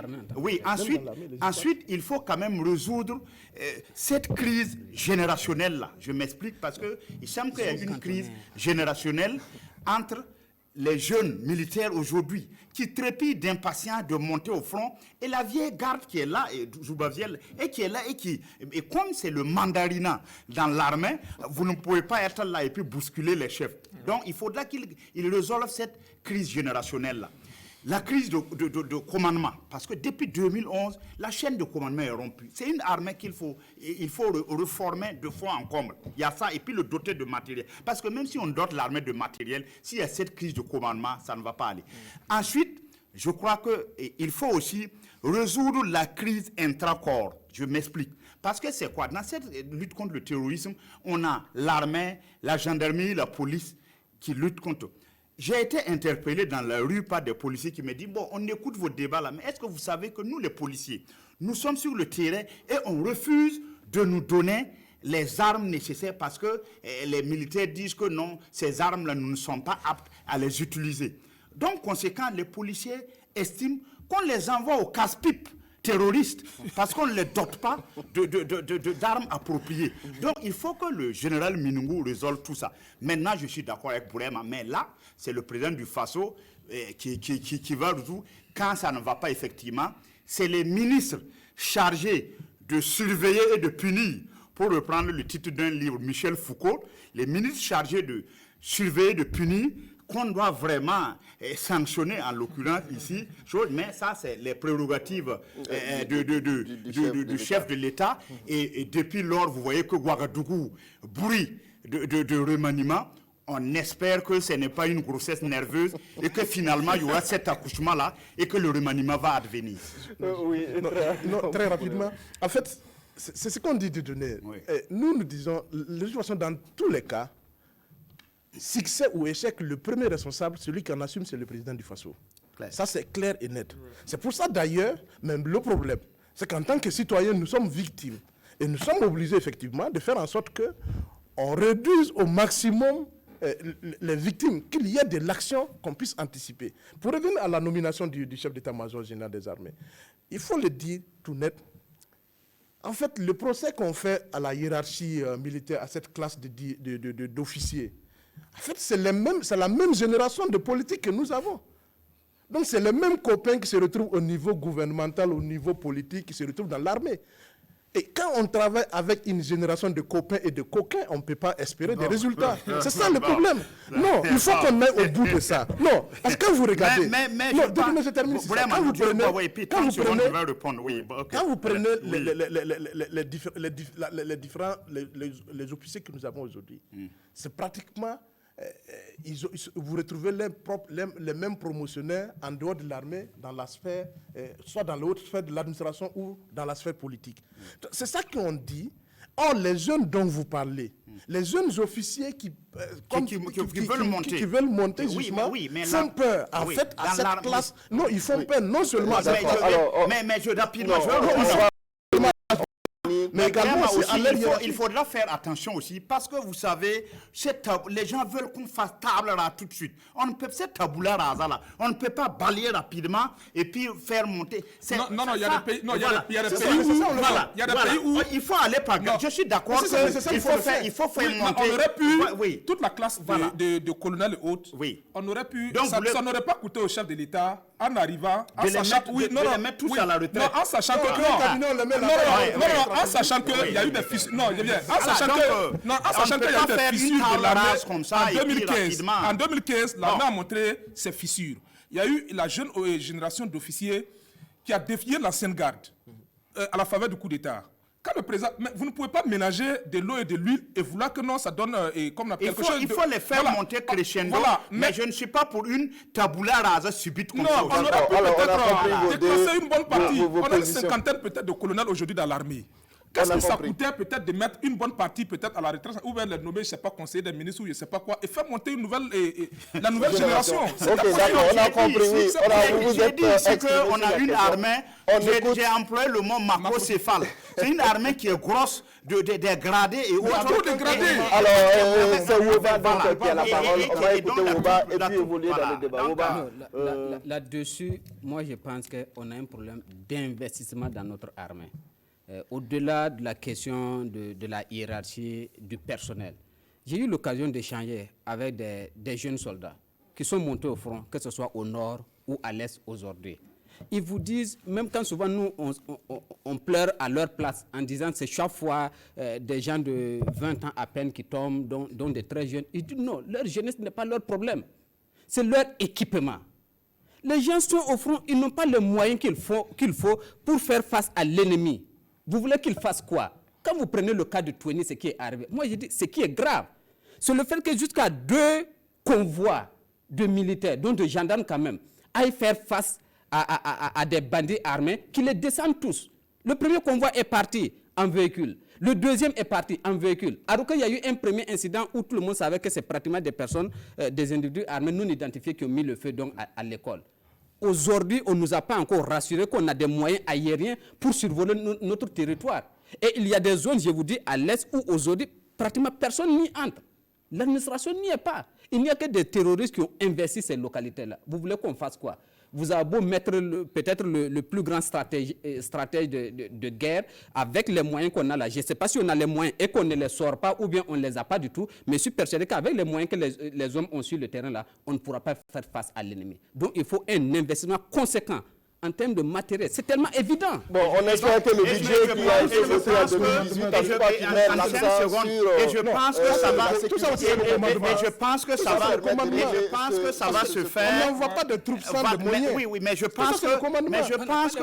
il faut quand même résoudre cette crise générationnelle-là. Je m'explique parce qu'il semble qu'il y a une crise générationnelle entre les jeunes militaires aujourd'hui qui trépident d'impatience de monter au front et la vieille garde qui est là, et comme c'est le mandarinat dans l'armée, vous ne pouvez pas être là et puis bousculer les chefs. Donc il faudra qu'il résolve cette crise générationnelle-là. La crise de commandement, parce que depuis 2011, la chaîne de commandement est rompue. C'est une armée qu'il faut reformer de fond en comble. Il y a ça, et puis le doter de matériel. Parce que même si on dote l'armée de matériel, s'il y a cette crise de commandement, ça ne va pas aller. Ensuite, je crois qu'il faut aussi résoudre la crise intra-corps. Je m'explique. Parce que c'est quoi? Dans cette lutte contre le terrorisme, on a l'armée, la gendarmerie, la police qui luttent contre. J'ai été interpellé dans la rue par des policiers qui me disent « Bon, on écoute vos débats là, mais est-ce que vous savez que nous, les policiers, nous sommes sur le terrain et on refuse de nous donner les armes nécessaires parce que les militaires disent que non, ces armes-là, nous ne sommes pas aptes à les utiliser. » Donc, conséquent, les policiers estiment qu'on les envoie au casse-pipe terroristes parce qu'on ne les dote pas d'armes appropriées. Donc, il faut que le général Minungu résolve tout ça. Maintenant, je suis d'accord avec Bourema, mais là, c'est le président du Faso qui va résoudre. Quand ça ne va pas effectivement, c'est les ministres chargés de surveiller et de punir, pour reprendre le titre d'un livre, Michel Foucault, les ministres chargés de surveiller et de punir, qu'on doit vraiment sanctionner, en l'occurrence ici, mais ça, c'est les prérogatives du chef de l'État. Et depuis lors, vous voyez que Ouagadougou bruit de remaniement. On espère que ce n'est pas une grossesse nerveuse et que finalement, il y aura cet accouchement-là et que le remaniement va advenir. Oui, très rapidement. En fait, c'est ce qu'on dit de donner. Oui. Nous disons, de toute façon, dans tous les cas, succès ou échec, le premier responsable, celui qui en assume, c'est le président du Faso. Claire. Ça, c'est clair et net. C'est pour ça, d'ailleurs, même le problème, c'est qu'en tant que citoyens, nous sommes victimes. Et nous sommes obligés, effectivement, de faire en sorte qu'on réduise au maximum les victimes, qu'il y ait de l'action qu'on puisse anticiper. Pour revenir à la nomination du chef d'état-major général des armées, il faut le dire tout net. En fait, le procès qu'on fait à la hiérarchie militaire, à cette classe d'officiers, en fait, c'est la même génération de politiques que nous avons. Donc, c'est les mêmes copains qui se retrouvent au niveau gouvernemental, au niveau politique, qui se retrouvent dans l'armée. Et quand on travaille avec une génération de copains et de coquins, on ne peut pas espérer des résultats. C'est ça le problème. Non, il faut qu'on aille au bout de ça. Non, parce que quand vous regardez... Mais je termine. Quand vous prenez les officiers que nous avons aujourd'hui, c'est pratiquement... vous retrouvez les mêmes promotionnaires en dehors de l'armée, dans la sphère, soit dans l'autre sphère de l'administration ou dans la sphère politique. C'est ça qu'on dit. Or, les jeunes dont vous parlez, les jeunes officiers qui veulent monter justement, font peur. En fait, à cette classe, non, ils font peur non seulement à cette classe. Mais je rapidement, mais également aussi, il faudra faire attention aussi parce que vous savez, les gens veulent qu'on fasse table rase tout de suite. On ne peut pas cette tabula rasa là, on ne peut pas balayer rapidement et puis faire monter. Non, il y a des pays, il y a des pays où il faut aller par là. Je suis d'accord qu'il faut faire monter. On aurait pu, toute la classe de colonels et autres, on aurait pu, ça n'aurait pas coûté au chef de l'État en arrivant, en sachant qu'il y a eu des fissures. Non, en sachant qu'il y a eu des fissures de l'armée en 2015, l'armée a montré ses fissures. Il y a eu la jeune génération d'officiers qui a défié l'ancienne garde à la faveur du coup d'État. Quand le président, mais vous ne pouvez pas ménager de l'eau et de l'huile et vouloir que non, ça donne comme quelque chose. Il faut les faire monter crescendo, mais je ne suis pas pour une tabula rasa subite comme ça. Non, on aurait pu peut-être déclasser une bonne partie. On a une cinquantaine peut-être de colonels aujourd'hui dans l'armée. Qu'est-ce que ça coûtait peut-être de mettre une bonne partie peut-être à la retraite ou bien les nommer, je ne sais pas, conseiller des ministres ou je ne sais pas quoi et faire monter une nouvelle, la nouvelle génération. Ok, d'accord, on a compris, oui. J'ai dit ici qu'on a une armée, j'ai employé le mot macrocéphale. C'est une armée qui est grosse, dégradée et autres. Alors, c'est Woba donc qui a la parole. On va écouter Woba et puis évoluer dans le débat. Woba. Là-dessus, moi je pense qu'on a un problème d'investissement dans notre armée. Au-delà de la question de la hiérarchie du personnel, j'ai eu l'occasion d'échanger avec des jeunes soldats qui sont montés au front, que ce soit au nord ou à l'est aujourd'hui. Ils vous disent, même quand souvent nous, on pleure à leur place en disant que c'est chaque fois des gens de 20 ans à peine qui tombent, dont des très jeunes, ils disent non, leur jeunesse n'est pas leur problème, c'est leur équipement. Les gens sont au front, ils n'ont pas les moyens qu'il faut pour faire face à l'ennemi. Vous voulez qu'ils fassent quoi? Quand vous prenez le cas de Touéni, ce qui est arrivé, moi je dis, ce qui est grave, c'est le fait que jusqu'à 2 convois de militaires, dont de gendarmes quand même, aillent faire face à des bandits armés qui les descendent tous. Le premier convoi est parti en véhicule. Le deuxième est parti en véhicule. Alors qu'il y a eu un premier incident où tout le monde savait que c'est pratiquement des personnes, des individus armés non identifiés qui ont mis le feu donc à l'école. Aujourd'hui, on ne nous a pas encore rassuré qu'on a des moyens aériens pour survoler notre territoire. Et il y a des zones, je vous dis, à l'est où aujourd'hui, pratiquement personne n'y entre. L'administration n'y est pas. Il n'y a que des terroristes qui ont investi ces localités-là. Vous voulez qu'on fasse quoi? Vous avez beau mettre peut-être le plus grand stratège de guerre avec les moyens qu'on a là. Je ne sais pas si on a les moyens et qu'on ne les sort pas ou bien on ne les a pas du tout, mais je suis persuadé qu'avec les moyens que les hommes ont sur le terrain là, on ne pourra pas faire face à l'ennemi. Donc il faut un investissement conséquent en termes de matériel. C'est tellement évident. Bon, on espère que le budget qui a été voté en 2018 a pu pas qu'il met l'accent sur... Et je pense que ça va... Et je pense que ça va... Je pense que ça va se faire... On n'envoie pas de troupes sans de moyens. Oui, mais je pense que... Mais je pense que...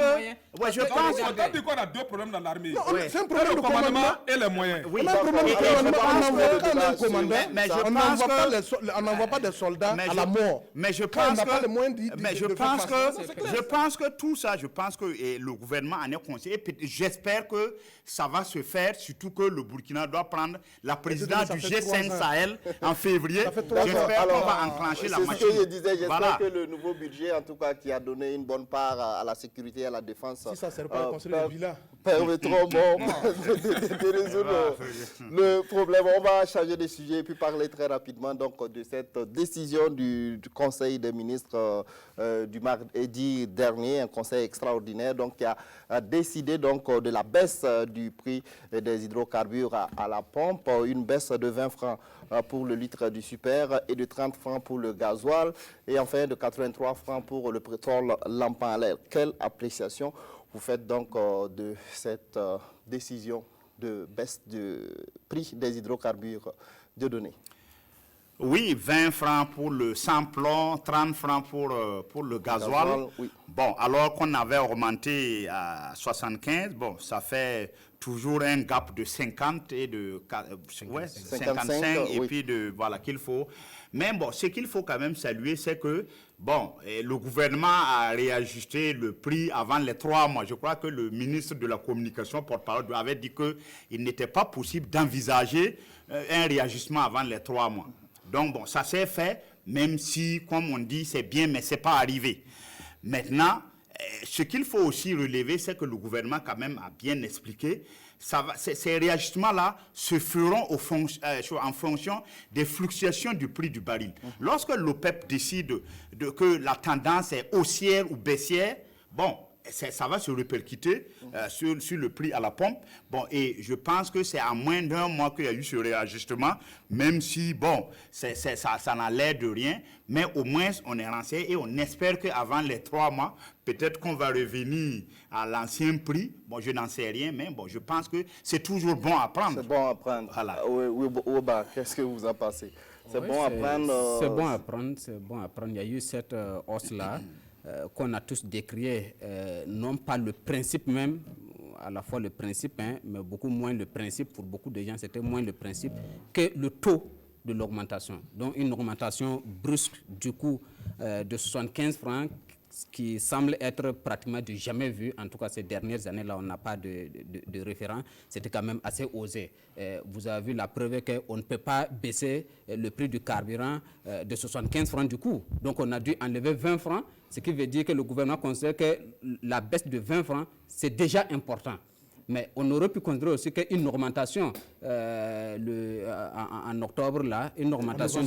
Ouais, je pense qu'on a 2 problèmes dans l'armée. C'est un problème de commandement et les moyens. On a un problème de commandement. On n'envoie pas des soldats à la mort. Mais je pense que que tout ça, je pense que le gouvernement en est conscient. Et j'espère que ça va se faire, surtout que le Burkina doit prendre la présidence du G5 Sahel en février. J'espère qu'on va enclencher la machine. C'est ce que je disais, j'espère que le nouveau budget, en tout cas, qui a donné une bonne part à la sécurité et à la défense, si ça sert pas à construire des villas, permettront de résoudre le problème. On va changer de sujet et puis parler très rapidement donc, de cette décision du Conseil des ministres du mardi dernier, un conseil extraordinaire donc, qui a décidé donc, de la baisse du prix des hydrocarbures à la pompe, une baisse de 20 francs pour le litre du super et de 30 francs pour le gasoil et enfin de 83 francs pour le pétrole lampant. Quelle appréciation vous faites donc de cette décision de baisse du prix des hydrocarbures de données? Oui, 20 francs pour le samplon, 30 francs pour le gasoil. Oui. Bon, alors qu'on avait augmenté à 75, bon, ça fait toujours un gap de 50 et de 55 et puis de voilà qu'il faut. Mais bon, ce qu'il faut quand même saluer, c'est que bon, le gouvernement a réajusté le prix avant les 3 mois. Je crois que le ministre de la Communication, porte-parole, avait dit qu'il n'était pas possible d'envisager un réajustement avant les 3 mois. Donc bon, ça s'est fait, même si, comme on dit, c'est bien, mais ce n'est pas arrivé. Maintenant, ce qu'il faut aussi relever, c'est que le gouvernement quand même a bien expliqué, ces réajustements-là se feront en fonction des fluctuations du prix du baril. Lorsque l'OPEP décide que la tendance est haussière ou baissière, bon, ça va se répercuter sur le prix à la pompe. Bon, et je pense que c'est à moins d'1 mois qu'il y a eu ce réajustement, même si, bon, ça n'a l'air de rien, mais au moins on est renseigné et on espère qu'avant les 3 mois, peut-être qu'on va revenir à l'ancien prix. Bon, je n'en sais rien, mais bon, je pense que c'est toujours bon à prendre. C'est bon à prendre. Voilà. Ouba, qu'est-ce que vous en pensez? C'est bon à prendre. C'est bon à prendre, c'est bon à prendre. Il y a eu cette hausse-là. Qu'on a tous décrié, non pas le principe même, à la fois le principe, hein, mais beaucoup moins le principe, pour beaucoup de gens, c'était moins le principe que le taux de l'augmentation. Donc une augmentation brusque du coup de 75 francs, qui semble être pratiquement du jamais vu. En tout cas, ces dernières années-là, on n'a pas de référent. C'était quand même assez osé. Vous avez vu la preuve qu'on ne peut pas baisser le prix du carburant de 75 francs du coup. Donc, on a dû enlever 20 francs, ce qui veut dire que le gouvernement considère que la baisse de 20 francs, c'est déjà important. Mais on aurait pu considérer aussi qu'une augmentation en octobre, là, une augmentation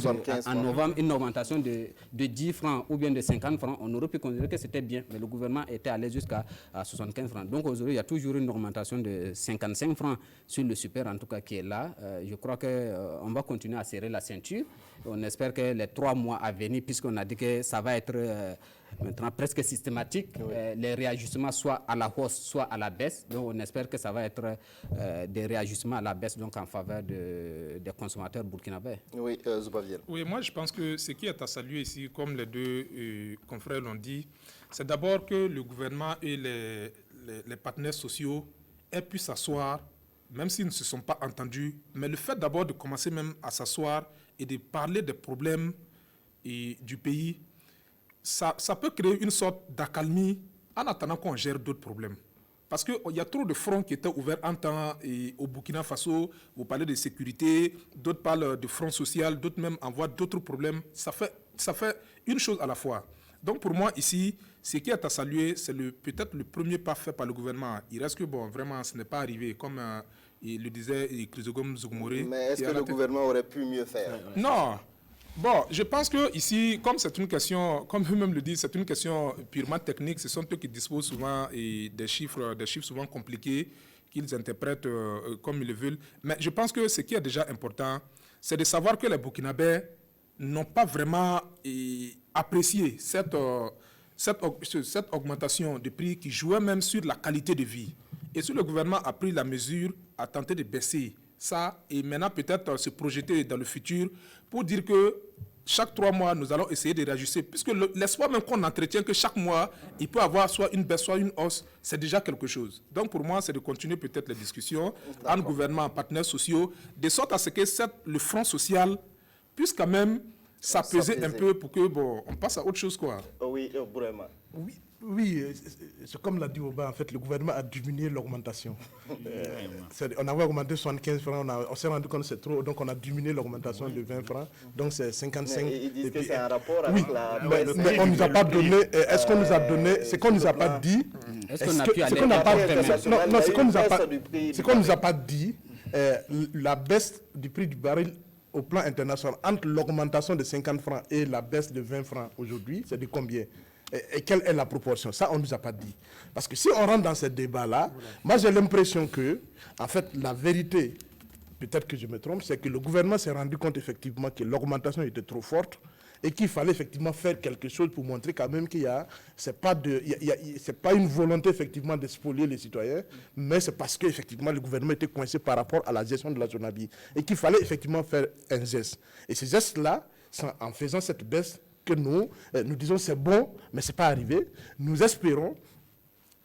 en novembre, une augmentation de 10 francs ou bien de 50 francs, on aurait pu considérer que c'était bien. Mais le gouvernement était allé jusqu'à 75 francs. Donc aujourd'hui, il y a toujours une augmentation de 55 francs sur le super, en tout cas, qui est là. Je crois qu'on va continuer à serrer la ceinture. On espère que les 3 mois à venir, puisqu'on a dit que ça va être maintenant presque systématique, les réajustements soit à la hausse, soit à la baisse. Donc on espère que ça va être des réajustements à la baisse, donc en faveur des consommateurs burkinabés. Oui, Zoubaviel. Oui, moi je pense que ce qui est à saluer ici, comme les deux confrères l'ont dit, c'est d'abord que le gouvernement et les partenaires sociaux aient pu s'asseoir, même s'ils ne se sont pas entendus, mais le fait d'abord de commencer même à s'asseoir et de parler des problèmes du pays, ça peut créer une sorte d'accalmie en attendant qu'on gère d'autres problèmes. Parce qu'il y a trop de fronts qui étaient ouverts en temps au Burkina Faso. Vous parlez de sécurité, d'autres parlent de front social, d'autres même envoient d'autres problèmes. Ça fait une chose à la fois. Donc pour moi ici, ce qui est à saluer, c'est peut-être le premier pas fait par le gouvernement. Il reste que bon, vraiment, ce n'est pas arrivé, comme il le disait Chrysogone Zougomoré. Mais est-ce que le gouvernement aurait pu mieux faire? Non. Bon, je pense que ici, comme c'est une question, comme eux-mêmes le disent, c'est une question purement technique. Ce sont eux qui disposent souvent des chiffres souvent compliqués qu'ils interprètent comme ils le veulent. Mais je pense que ce qui est déjà important, c'est de savoir que les Burkinabés n'ont pas vraiment apprécié cette augmentation de prix qui jouait même sur la qualité de vie. Et si le gouvernement a pris la mesure, a tenté de baisser ça, et maintenant peut-être se projeter dans le futur pour dire que chaque 3 mois, nous allons essayer de réajuster. Puisque l'espoir même qu'on entretient que chaque mois, il peut avoir soit une baisse, soit une hausse, c'est déjà quelque chose. Donc pour moi, c'est de continuer peut-être les discussions entre gouvernement et partenaires sociaux, de sorte à ce que le front social puisse quand même s'apaiser un peu pour que, bon, on passe à autre chose, quoi. Oui, vraiment. Oui. Oui, c'est comme l'a dit Oba, en fait, le gouvernement a diminué l'augmentation. On avait augmenté 75 francs, on s'est rendu compte que c'est trop, donc on a diminué l'augmentation de 20 francs, donc c'est 55. Mais ils disent que c'est un rapport avec la baisse. Mais on ne nous a pas donné, est-ce qu'on nous a donné, ce qu'on ne nous a pas dit, Est-ce qu'on a pu aller ce qu'on nous a pas dit, la baisse du prix du baril au plan international, entre l'augmentation de 50 francs et la baisse de 20 francs aujourd'hui, c'est de combien? Et quelle est la proportion? Ça, on ne nous a pas dit. Parce que si on rentre dans ce débat-là, moi j'ai l'impression que, en fait, la vérité, peut-être que je me trompe, c'est que le gouvernement s'est rendu compte effectivement que l'augmentation était trop forte et qu'il fallait effectivement faire quelque chose pour montrer quand même qu'il y a, c'est pas une volonté effectivement de spolier les citoyens, mais c'est parce que effectivement le gouvernement était coincé par rapport à la gestion de la Sonabi et qu'il fallait effectivement faire un geste. Et ces gestes-là, en faisant cette baisse, que nous disons c'est bon, mais ce n'est pas arrivé. Nous espérons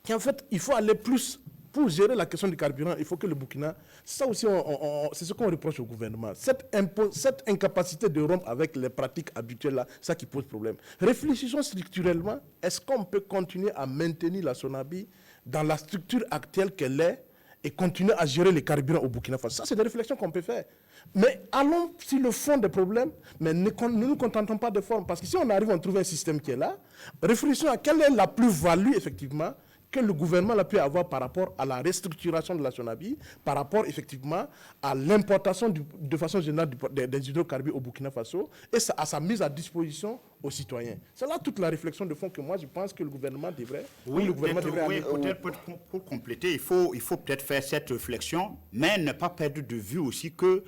qu'en fait, il faut aller plus pour gérer la question du carburant. Il faut que le Burkina, ça aussi, c'est ce qu'on reproche au gouvernement. Cette incapacité de rompre avec les pratiques habituelles, là, ça qui pose problème. Réfléchissons structurellement. Est-ce qu'on peut continuer à maintenir la Sonabi dans la structure actuelle qu'elle est et continuer à gérer les carburants au Burkina Faso? Ça, c'est des réflexions qu'on peut faire. Mais allons sur le fond des problèmes, mais ne nous contentons pas de forme. Parce que si on arrive à trouver un système qui est là, réfléchissons à quelle est la plus-value, effectivement, que le gouvernement a pu avoir par rapport à la restructuration de la Sonabi, par rapport, effectivement, à l'importation de façon générale des hydrocarbures au Burkina Faso et à sa mise à disposition aux citoyens. C'est là toute la réflexion de fond que moi, je pense que le gouvernement devrait... Peut-être pour compléter, il faut peut-être faire cette réflexion, mais ne pas perdre de vue aussi que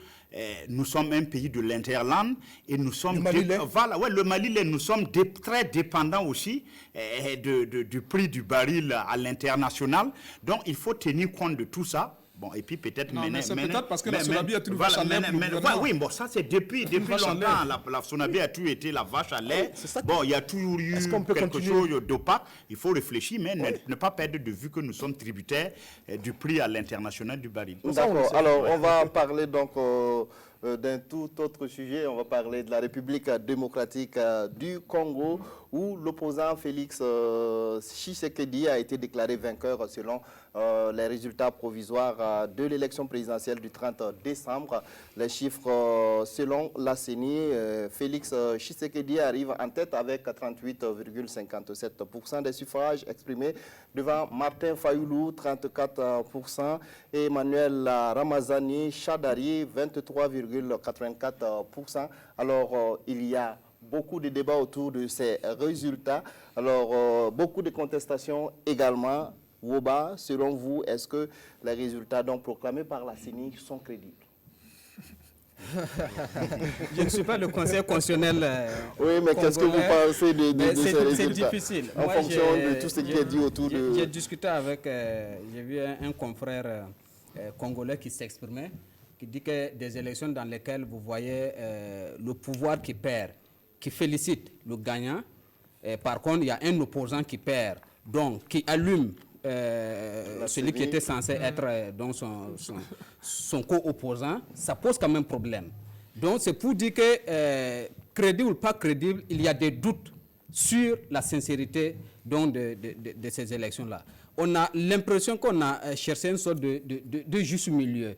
nous sommes un pays de l'interland et nous sommes... Le Mali, nous sommes très dépendants aussi du prix du baril à l'international. Donc, il faut tenir compte de tout ça. Bon, et puis peut-être... mais c'est peut-être parce que la Sonabi a toujours vache à lait. Oui, bon, ça c'est depuis longtemps. La Sonabi a toujours été la vache à lait. Bon, il y a toujours eu quelque chose d'opaque. Il faut réfléchir, mais ne pas perdre de vue que nous sommes tributaires du prix à l'international du baril. D'accord. Alors, on va parler donc... d'un tout autre sujet, on va parler de la République démocratique du Congo où l'opposant Félix Tshisekedi a été déclaré vainqueur selon les résultats provisoires de l'élection présidentielle du 30 décembre. Les chiffres selon la CENI, Félix Tshisekedi arrive en tête avec 38,57% des suffrages exprimés devant Martin Fayoulou, 34%, et Emmanuel Ramazani Chadari, 23,84%. Alors, il y a beaucoup de débats autour de ces résultats. Alors, beaucoup de contestations également. Woba, selon vous, est-ce que les résultats donc proclamés par la CENI sont crédibles? Je ne suis pas le conseil constitutionnel. Oui, mais qu'est-ce que vous pensez de ces résultats? C'est difficile. En fonction de tout ce qui est dit autour de... J'ai discuté avec, j'ai vu un confrère congolais qui s'exprimait, qui dit que des élections dans lesquelles vous voyez le pouvoir qui perd, qui félicite le gagnant, par contre, il y a un opposant qui perd, donc qui allume celui qui était censé être donc son co-opposant, ça pose quand même problème. Donc c'est pour dire que, crédible ou pas crédible, il y a des doutes sur la sincérité donc, de ces élections-là. On a l'impression qu'on a cherché une sorte de juste milieu.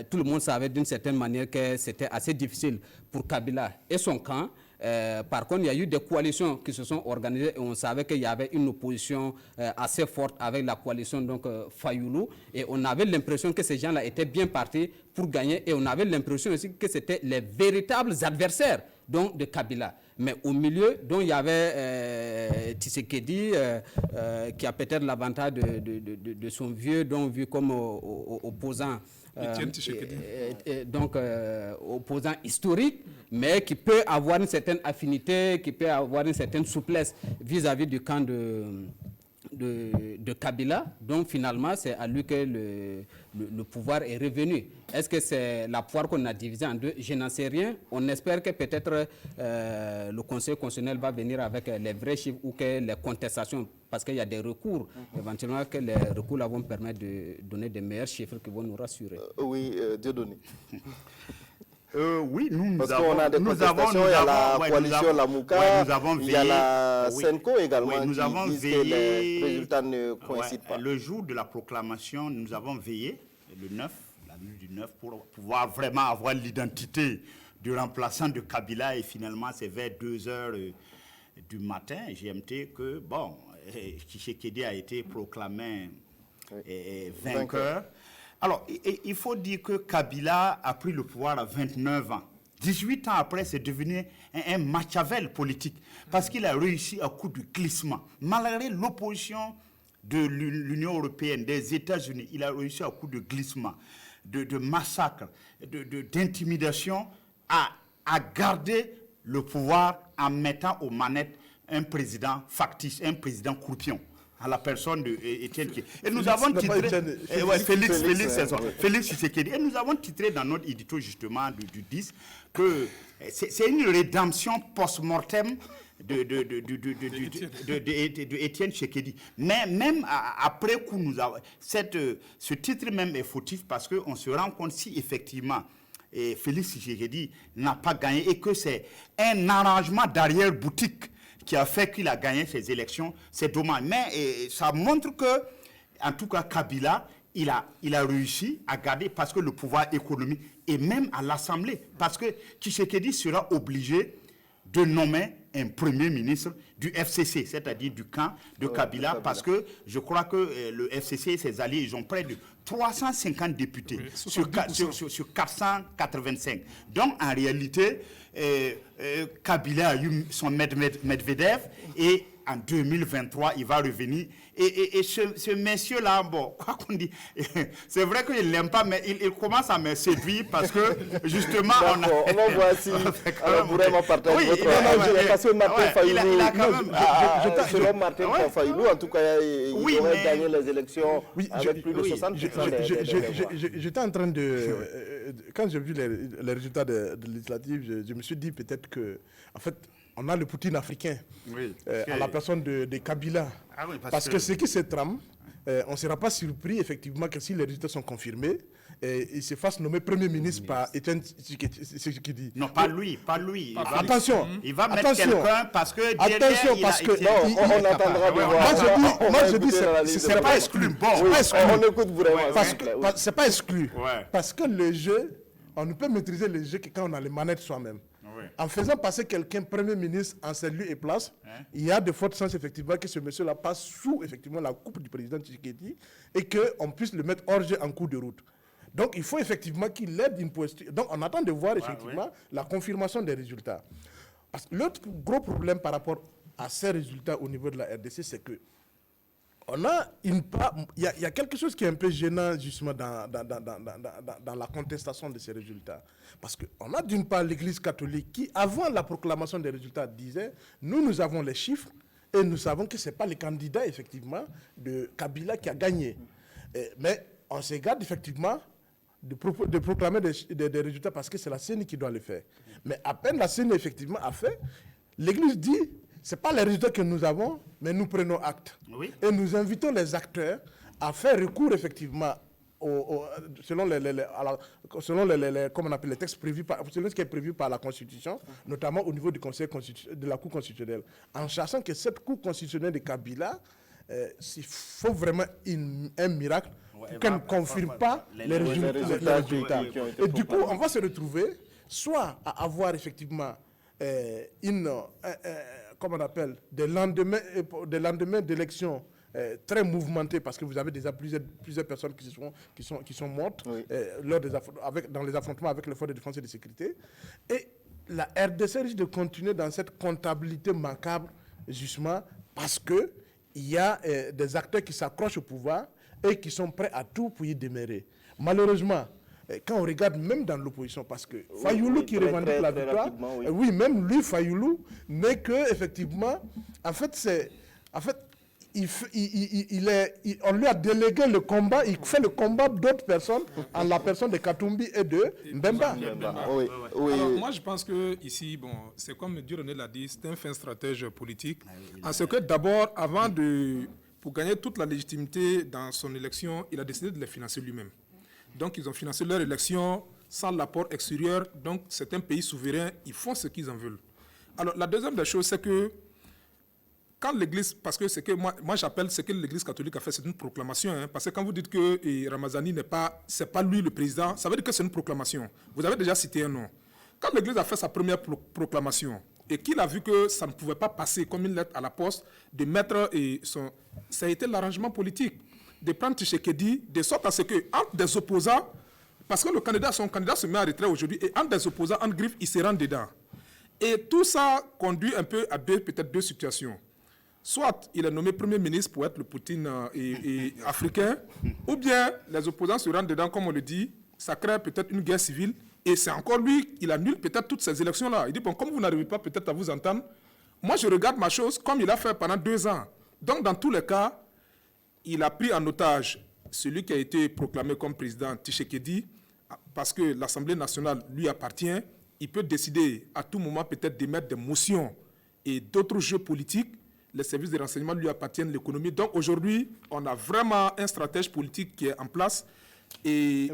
Tout le monde savait d'une certaine manière que c'était assez difficile pour Kabila et son camp. Par contre, il y a eu des coalitions qui se sont organisées et on savait qu'il y avait une opposition assez forte avec la coalition donc Fayoulou, et on avait l'impression que ces gens-là étaient bien partis pour gagner et on avait l'impression aussi que c'était les véritables adversaires donc, de Kabila. Mais au milieu, donc, il y avait Tshisekedi qui a peut-être l'avantage de son vieux, donc vu comme opposant. Donc opposant historique, mais qui peut avoir une certaine affinité, qui peut avoir une certaine souplesse vis-à-vis du camp de Kabila. Donc finalement, c'est à lui que le pouvoir est revenu. Est-ce que c'est la poire qu'on a divisée en deux? Je n'en sais rien. On espère que peut-être le Conseil constitutionnel va venir avec les vrais chiffres ou que les contestations, parce qu'il y a des recours, éventuellement que les recours là vont permettre de donner des meilleurs chiffres qui vont nous rassurer. Oui, Dieudonné. Oui, nous Parce avons... qu'on a des contestations, il y a la coalition Lamouka, il y a la Senko également qui disent que les résultats ne coïncident pas. Le jour de la proclamation, nous avons veillé, le 9, la nuit du 9, pour pouvoir vraiment avoir l'identité du remplaçant de Kabila, et finalement c'est vers 2h du matin, GMT, que bon, Tshisekedi a été proclamé vainqueur. Alors, il faut dire que Kabila a pris le pouvoir à 29 ans. 18 ans après, c'est devenu un Machiavel politique, parce qu'il a réussi à coup de glissement. Malgré l'opposition de l'Union européenne, des États-Unis, il a réussi à coup de glissement, de massacre, d'intimidation, à garder le pouvoir en mettant aux manettes un président factice, un président croupion, à la personne d'Étienne Tshisekedi. Et nous avons titré... Félix Tshisekedi. Et nous avons titré dans notre édito justement du 10 que c'est une rédemption post-mortem de Étienne Tshisekedi. Mais même après coup, ce titre même est fautif, parce qu'on se rend compte si effectivement Félix Tshisekedi n'a pas gagné et que c'est un arrangement d'arrière-boutique qui a fait qu'il a gagné ces élections, c'est dommage. Mais ça montre que, en tout cas, Kabila, il a réussi à garder, parce que le pouvoir économique, et même à l'Assemblée, parce que Tshisekedi sera obligé de nommer un premier ministre du FCC, c'est-à-dire du camp de Kabila, parce que je crois que le FCC et ses alliés, ils ont près de 350 députés sur 485. Donc, en réalité, Kabila a eu son Medvedev, et en 2023, il va revenir. Et ce monsieur-là, bon, quoi qu'on dit, c'est vrai qu'il ne l'aime pas, mais il commence à me séduire, parce que, justement, on va voir si on vraiment partage votre... Parce que Martin Fayoulou, selon Martin Fayoulou, en tout cas, il aurait gagné les élections avec plus de 60%. J'étais en train de... Quand j'ai vu les résultats de législatives, je me suis dit peut-être que, en fait, on a le Poutine africain, à la personne de Kabila. Ah oui, parce que ce qui se trame, on ne sera pas surpris effectivement que si les résultats sont confirmés, il se fasse nommer Premier ministre par Étienne Tshisekedi. Non, pas lui. Attention. Il va mettre quelqu'un, parce que attention, parce que on attendra de voir. Moi je dis c'est pas exclu. Bon, on écoute vraiment. C'est pas exclu. Parce que le jeu, on ne peut maîtriser le jeu que quand on a les manettes soi-même. En faisant passer quelqu'un Premier ministre en cette lieu et place, il y a de fortes chances effectivement que ce monsieur-là passe sous effectivement la coupe du président Tshisekedi et qu'on puisse le mettre hors jeu en cours de route. Donc il faut effectivement qu'il aide une posture. Donc on attend de voir effectivement la confirmation des résultats. L'autre gros problème par rapport à ces résultats au niveau de la RDC, c'est que on a il y a quelque chose qui est un peu gênant justement dans la contestation de ces résultats. Parce qu'on a d'une part l'Église catholique qui, avant la proclamation des résultats, disait « Nous avons les chiffres et nous savons que ce n'est pas le candidat, effectivement, de Kabila qui a gagné. » Mais on se garde, effectivement, de proclamer des résultats parce que c'est la CENI qui doit le faire. Mais à peine la CENI, effectivement, a fait, l'Église dit « Ce n'est pas les résultats que nous avons, mais nous prenons acte. » Et nous invitons les acteurs à faire recours, effectivement, selon les textes prévus selon ce qui est prévu par la Constitution, notamment au niveau du Conseil de la Cour constitutionnelle, en sachant que cette Cour constitutionnelle de Kabila, il faut vraiment un miracle qu'elle ne confirme pas les résultats. Et du coup, on va se retrouver soit à avoir effectivement comme on appelle, des lendemains d'élections très mouvementés, parce que vous avez déjà plusieurs personnes qui sont mortes dans les affrontements avec les forces de défense et de sécurité. Et la RDC risque de continuer dans cette comptabilité macabre, justement, parce qu'il y a des acteurs qui s'accrochent au pouvoir et qui sont prêts à tout pour y demeurer. Malheureusement, quand on regarde même dans l'opposition, parce que Fayoulou qui revendique la victoire, même lui, Fayoulou, n'est que, effectivement, on lui a délégué le combat, il fait le combat d'autres personnes en la personne de Katumbi et de Mbemba. Alors, moi, je pense que ici, c'est comme Dieudonné l'a dit, c'est un fin stratège politique. En ce que d'abord, pour gagner toute la légitimité dans son élection, il a décidé de les financer lui-même. Donc, ils ont financé leur élection sans l'apport extérieur. Donc, c'est un pays souverain, ils font ce qu'ils en veulent. Alors, la deuxième des choses, c'est que quand l'Église, parce que c'est que moi j'appelle ce que l'Église catholique a fait, c'est une proclamation. Hein, parce que quand vous dites que Ramazani c'est pas lui le président, ça veut dire que c'est une proclamation. Vous avez déjà cité un nom. Quand l'Église a fait sa première proclamation et qu'il a vu que ça ne pouvait pas passer comme une lettre à la poste, de mettre ça a été l'arrangement politique, de prendre Tshisekedi de sorte à ce que entre des opposants, parce que son candidat se met à retrait aujourd'hui, et entre des opposants, entre griffes, il se rend dedans. Et tout ça conduit un peu à peut-être deux situations. Soit il est nommé Premier ministre pour être le Poutine africain, ou bien les opposants se rendent dedans, comme on le dit, ça crée peut-être une guerre civile, et c'est encore lui, il annule peut-être toutes ces élections-là. Il dit, bon, comme vous n'arrivez pas peut-être à vous entendre, moi je regarde ma chose comme il a fait pendant 2 ans. Donc dans tous les cas, il a pris en otage celui qui a été proclamé comme président, Tshisekedi, parce que l'Assemblée nationale lui appartient. Il peut décider à tout moment peut-être d'émettre des motions et d'autres jeux politiques. Les services de renseignement lui appartiennent, l'économie. Donc aujourd'hui, on a vraiment un stratège politique qui est en place. Et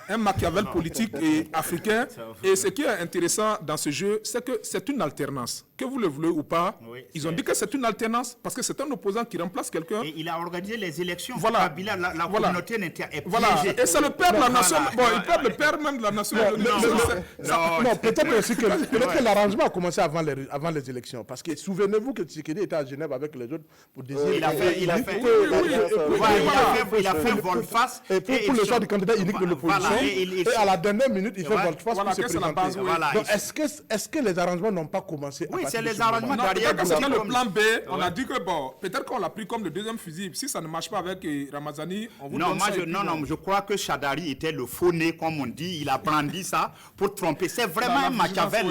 un Machiavel politique et africain. Et ce qui est intéressant dans ce jeu, c'est que c'est une alternance. Que vous le voulez ou pas, ils ont dit que c'est une alternance parce que c'est un opposant qui remplace quelqu'un. Et il a organisé les élections. Voilà. Kabila, la communauté est piégée. Voilà. Et c'est le père de la nation. Bon, il peut être le père même de la nation. Non, peut-être aussi que l'arrangement a commencé avant les élections. Parce que souvenez-vous que Tshisekedi était à Genève avec les autres pour désigner. Il a fait volte-face. Pour le choix du candidat unique de l'opposition. Et à la dernière minute, il fait volte-face pour se présenter. Donc, est-ce que les arrangements n'ont pas commencé? Oui, c'est les arrangements derrière. C'était le plan B. On a dit que, bon, peut-être qu'on l'a pris comme le deuxième fusible. Si ça ne marche pas avec Ramazani, on vous donne ça. Non, je crois que Chadari était le faux nez, comme on dit. Il a brandi ça pour tromper. C'est vraiment un Machiavel.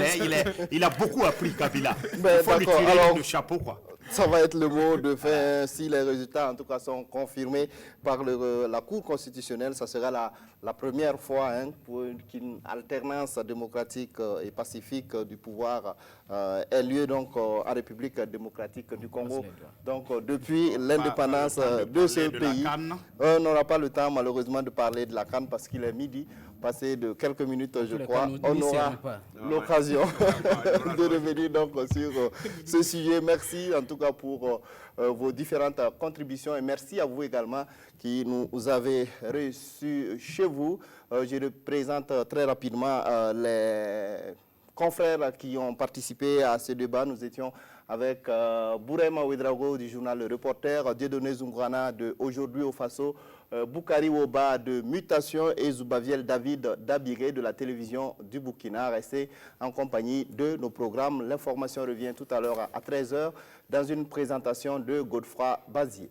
Il a beaucoup appris, Kabila. Il faut lui tirer le chapeau, quoi. Ça va être le mot de fin. Si les résultats, en tout cas, sont confirmés par la Cour constitutionnelle, ça sera la première fois pour qu'une alternance démocratique et pacifique du pouvoir ait lieu donc, en République démocratique du Congo. Donc, depuis l'indépendance de ce pays, on n'aura pas le temps, malheureusement, de parler de la CAN parce qu'il est midi. Passé de quelques minutes, je crois, on aura l'occasion de revenir donc sur ce sujet. Merci en tout cas pour vos différentes contributions et merci à vous également qui nous avez reçus chez vous. Je représente très rapidement les confrères qui ont participé à ce débat. Nous étions avec Bourema Ouedraogo du journal Le Reporter, Dieudonné Zungwana de Aujourd'hui au Faso, Boukari Woba de Mutation et Zoubaviel David Dabiré de la télévision du Burkina. Restez en compagnie de nos programmes. L'information revient tout à l'heure à 13h dans une présentation de Godefroy Bazier.